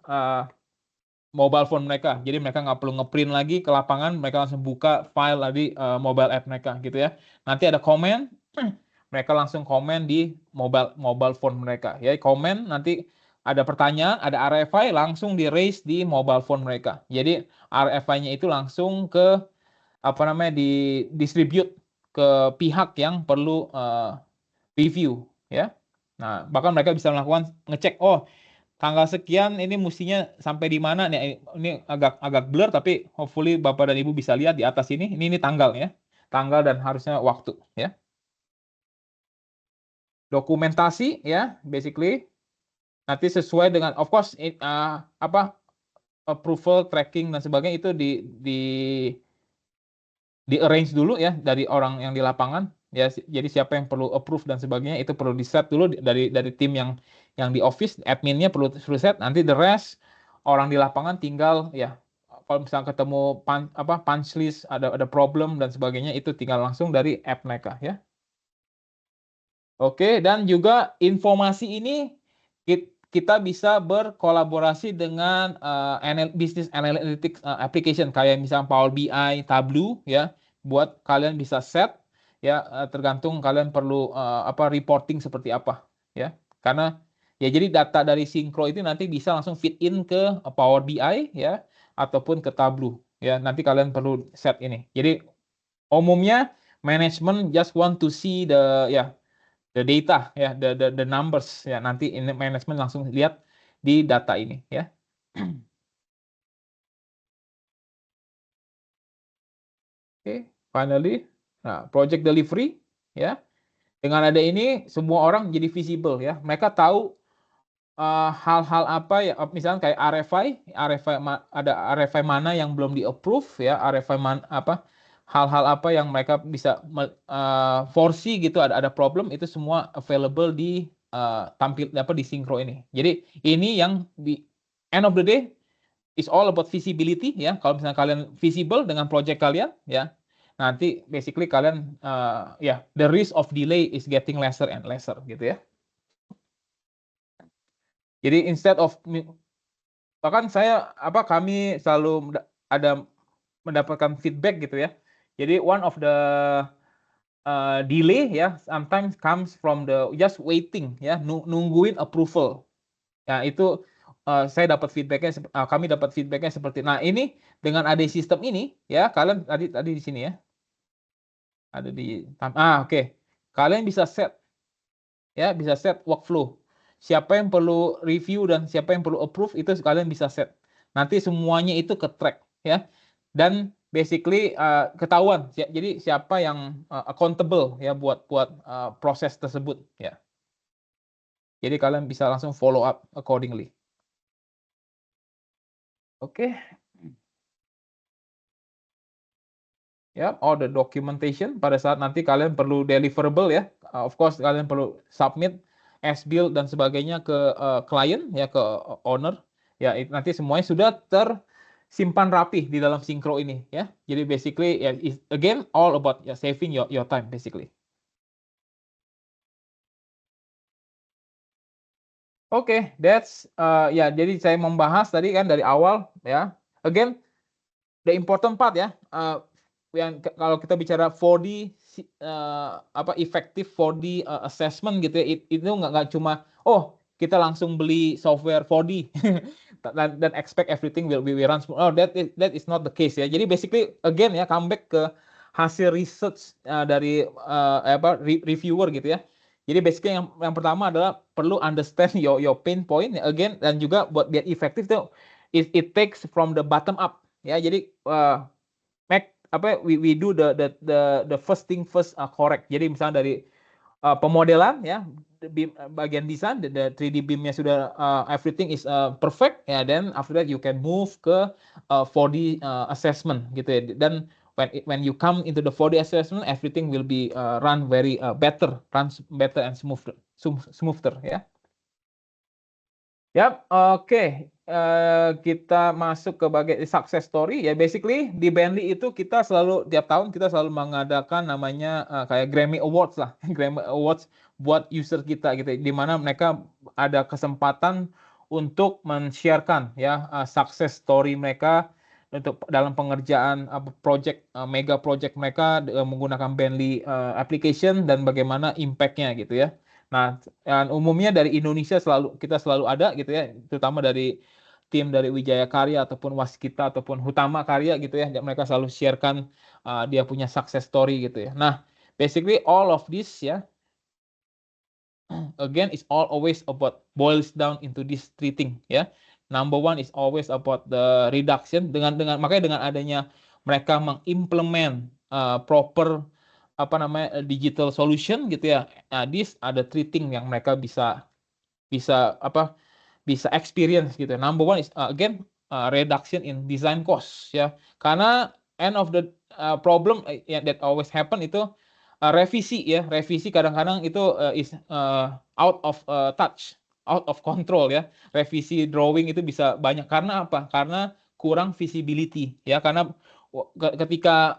mobile phone mereka. Jadi mereka nggak perlu ngeprint lagi ke lapangan, mereka langsung buka file di mobile app mereka gitu ya. Nanti ada komen, mereka langsung komen di mobile phone mereka. Ya, komen nanti ada pertanyaan, ada RFI langsung di raise di mobile phone mereka. Jadi RFI-nya itu langsung ke di distribute ke pihak yang perlu review ya. Nah, bahkan mereka bisa melakukan ngecek, tanggal sekian ini mestinya sampai di mana nih? Ini agak blur tapi hopefully Bapak dan Ibu bisa lihat di atas ini. Ini tanggal ya. Tanggal dan harusnya waktu ya. Dokumentasi ya, basically nanti sesuai dengan of course approval, tracking dan sebagainya itu di arrange dulu ya dari orang yang di lapangan ya. Jadi siapa yang perlu approve dan sebagainya itu perlu di set dulu dari tim yang di office, adminnya perlu set. Nanti the rest orang di lapangan tinggal ya, kalau misalnya ketemu punch list, ada problem dan sebagainya, itu tinggal langsung dari app mereka ya. Oke, dan juga informasi ini kita bisa berkolaborasi dengan business analytics application kayak misalnya Power BI, Tableau ya, buat kalian bisa set ya, tergantung kalian perlu reporting seperti apa ya. Karena ya jadi data dari Syncro itu nanti bisa langsung fit in ke Power BI ya, ataupun ke Tableau ya. Nanti kalian perlu set ini. Jadi umumnya management just want to see the data ya, the numbers ya. Nanti ini manajemen langsung lihat di data ini ya. Oke, finally, nah project delivery ya. Dengan ada ini semua orang jadi visible ya. Mereka tahu hal-hal apa ya, misalnya kayak RFI ada RFI mana yang belum di-approve ya, RFI hal-hal apa yang mereka bisa foresee gitu, ada problem, itu semua available di di Syncro ini. Jadi ini yang di end of the day is all about visibility ya. Kalau misalnya kalian visible dengan project kalian ya, nanti basically kalian the risk of delay is getting lesser and lesser gitu ya. Jadi instead of bahkan kami selalu ada mendapatkan feedback gitu ya. Jadi one of the delay ya sometimes comes from the just waiting ya, nungguin approval. Ya itu saya dapat feedbacknya, kami dapat feedbacknya seperti. Nah ini dengan ada sistem ini ya, kalian tadi di sini ya, ada di oke. Kalian bisa set ya, bisa set workflow. Siapa yang perlu review dan siapa yang perlu approve itu kalian bisa set. Nanti semuanya itu ke track ya. Dan basically ketahuan, jadi siapa yang accountable ya buat proses tersebut ya. Jadi kalian bisa langsung follow up accordingly. Oke. Ya, all the documentation pada saat nanti kalian perlu deliverable ya. Of course kalian perlu submit as build dan sebagainya ke klien ya, ke owner. Ya, nanti semuanya sudah tersimpan rapi di dalam Syncro ini ya. Jadi basically ya again all about ya saving your time basically. Oke, that's ya jadi saya membahas tadi kan dari awal ya. Again, the important part ya, yang kalau kita bicara 4D effective 4D assessment gitu ya, itu nggak cuma kita langsung beli software 4D dan expect everything will run smooth. Oh, that is not the case ya. Jadi basically again ya, come back ke hasil research dari reviewer gitu ya. Jadi basically yang pertama adalah perlu understand your pain point again, dan juga buat biar efektif tuh it takes from the bottom up ya. Jadi we do the first thing first correct. Jadi misalnya dari pemodelan ya, bagian desain, the 3D BIM-nya sudah everything is perfect ya, then after that you can move ke 4D assessment gitu ya. Dan when you come into the 4D assessment, everything will be run very better and smoother ya. Yap, oke. Kita masuk ke bagian success story ya. Basically di Bentley itu kita selalu tiap tahun kita selalu mengadakan namanya kayak Grammy Awards lah, Grammy Awards buat user kita gitu. Di mana mereka ada kesempatan untuk men-sharekan ya success story mereka untuk dalam pengerjaan project mega project mereka menggunakan Bentley application dan bagaimana impact-nya gitu ya. Nah, dan umumnya dari Indonesia kita selalu ada gitu ya, terutama dari tim dari Wijaya Karya ataupun Waskita ataupun Hutama Karya gitu ya, mereka selalu sharekan dia punya success story gitu ya. Nah, basically all of this ya, again is always about boils down into these three things ya. Number one is always about the reduction, makanya dengan adanya mereka mengimplement proper digital solution gitu ya. Nah, these ada three things yang mereka bisa experience gitu. Number one is again reduction in design cost ya. Karena end of the problem that always happen itu revisi ya. Revisi kadang-kadang itu is out of touch, out of control ya. Revisi drawing itu bisa banyak karena apa? Karena kurang visibility ya. Karena ketika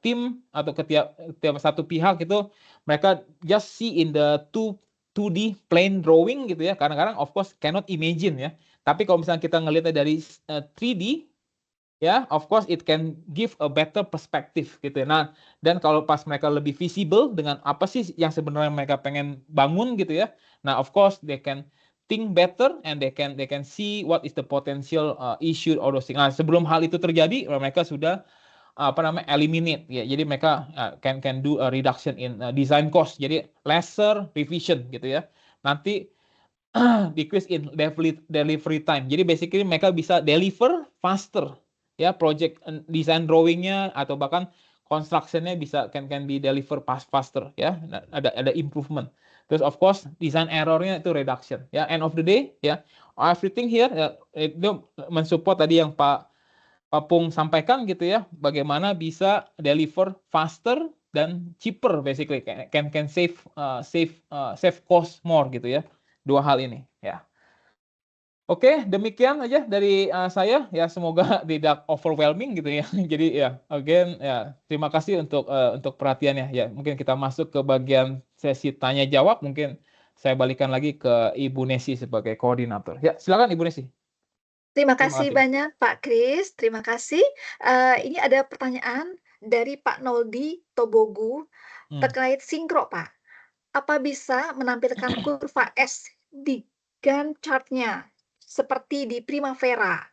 tim atau tiap satu pihak itu mereka just see in the 2D plain drawing gitu ya. Kadang-kadang of course cannot imagine ya. Tapi kalau misalnya kita ngelihatnya dari 3D ya, of course it can give a better perspective gitu ya. Nah, dan kalau pas mereka lebih visible dengan apa sih yang sebenarnya mereka pengen bangun gitu ya. Nah, of course they can think better and they can see what is the potential issue or those things. Nah, sebelum hal itu terjadi mereka sudah eliminate ya. Jadi mereka can do a reduction in design cost. Jadi lesser revision gitu ya. Nanti decrease in delivery time. Jadi basically mereka bisa deliver faster ya, project design drawingnya atau bahkan constructionnya bisa can be deliver faster ya. Ada improvement. Terus of course design errornya itu reduction ya. End of the day ya, everything here ya, itu mensupport tadi yang Pak Pung sampaikan gitu ya, bagaimana bisa deliver faster dan cheaper basically, can save cost more gitu ya, dua hal ini ya. Oke, demikian aja dari saya ya, semoga tidak overwhelming gitu ya. Jadi ya again ya, terima kasih untuk perhatiannya ya. Mungkin kita masuk ke bagian sesi tanya jawab, mungkin saya balikan lagi ke Ibu Nesi sebagai koordinator. Ya, silakan Ibu Nesi. Terima Terima kasih kasih. banyak Pak Kris, terima kasih. Ini ada pertanyaan dari Pak Noldi Tobogu terkait Syncro, Pak. Apa bisa menampilkan kurva S di Gantt chart-nya seperti di Primavera?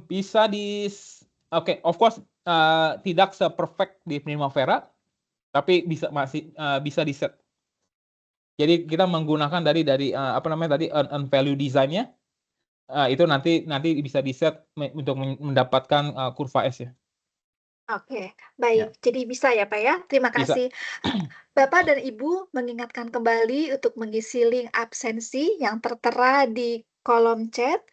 Bisa of course tidak se-perfect di Primavera, tapi masih bisa di-set. Jadi kita menggunakan dari earn value design-nya Itu nanti bisa di-set untuk mendapatkan, kurva S ya. Oke, Ya, baik. Jadi bisa ya, Pak, ya? Terima bisa. kasih. Bapak dan Ibu mengingatkan kembali untuk mengisi link absensi yang tertera di kolom chat,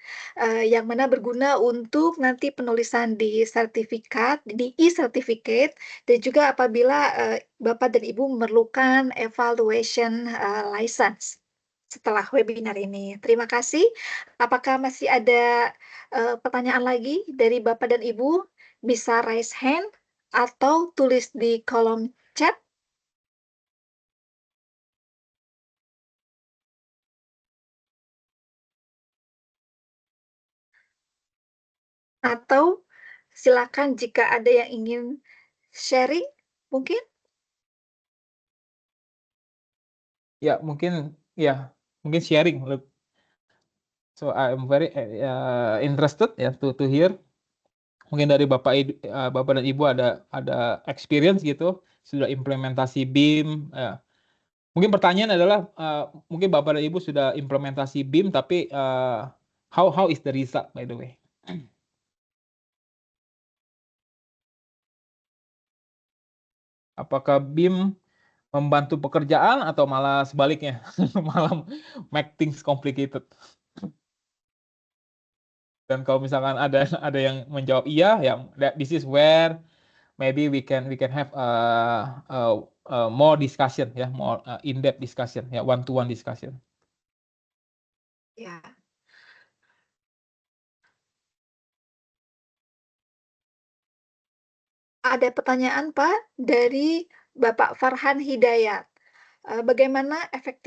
yang mana berguna untuk nanti penulisan di sertifikat, di e-certificate, dan juga apabila, Bapak dan Ibu memerlukan evaluation, license setelah webinar ini. Terima kasih. Apakah masih ada, pertanyaan lagi dari Bapak dan Ibu? Bisa raise hand atau tulis di kolom chat. Atau silakan jika ada yang ingin sharing mungkin? Mungkin sharing. So I'm very, interested ya to hear. Mungkin dari Bapak dan Ibu ada experience gitu, sudah implementasi BIM, ya. Mungkin pertanyaan adalah, mungkin Bapak dan Ibu sudah implementasi BIM tapi, how is the result by the way? Apakah BIM membantu pekerjaan atau malah sebaliknya, malah make things complicated? Dan kalau misalkan ada yang menjawab iya, ya this is where maybe we can have more discussion ya, more in-depth discussion ya, one to one discussion. Ya. Ada pertanyaan, Pak, dari Bapak Farhan Hidayat. Bagaimana efektif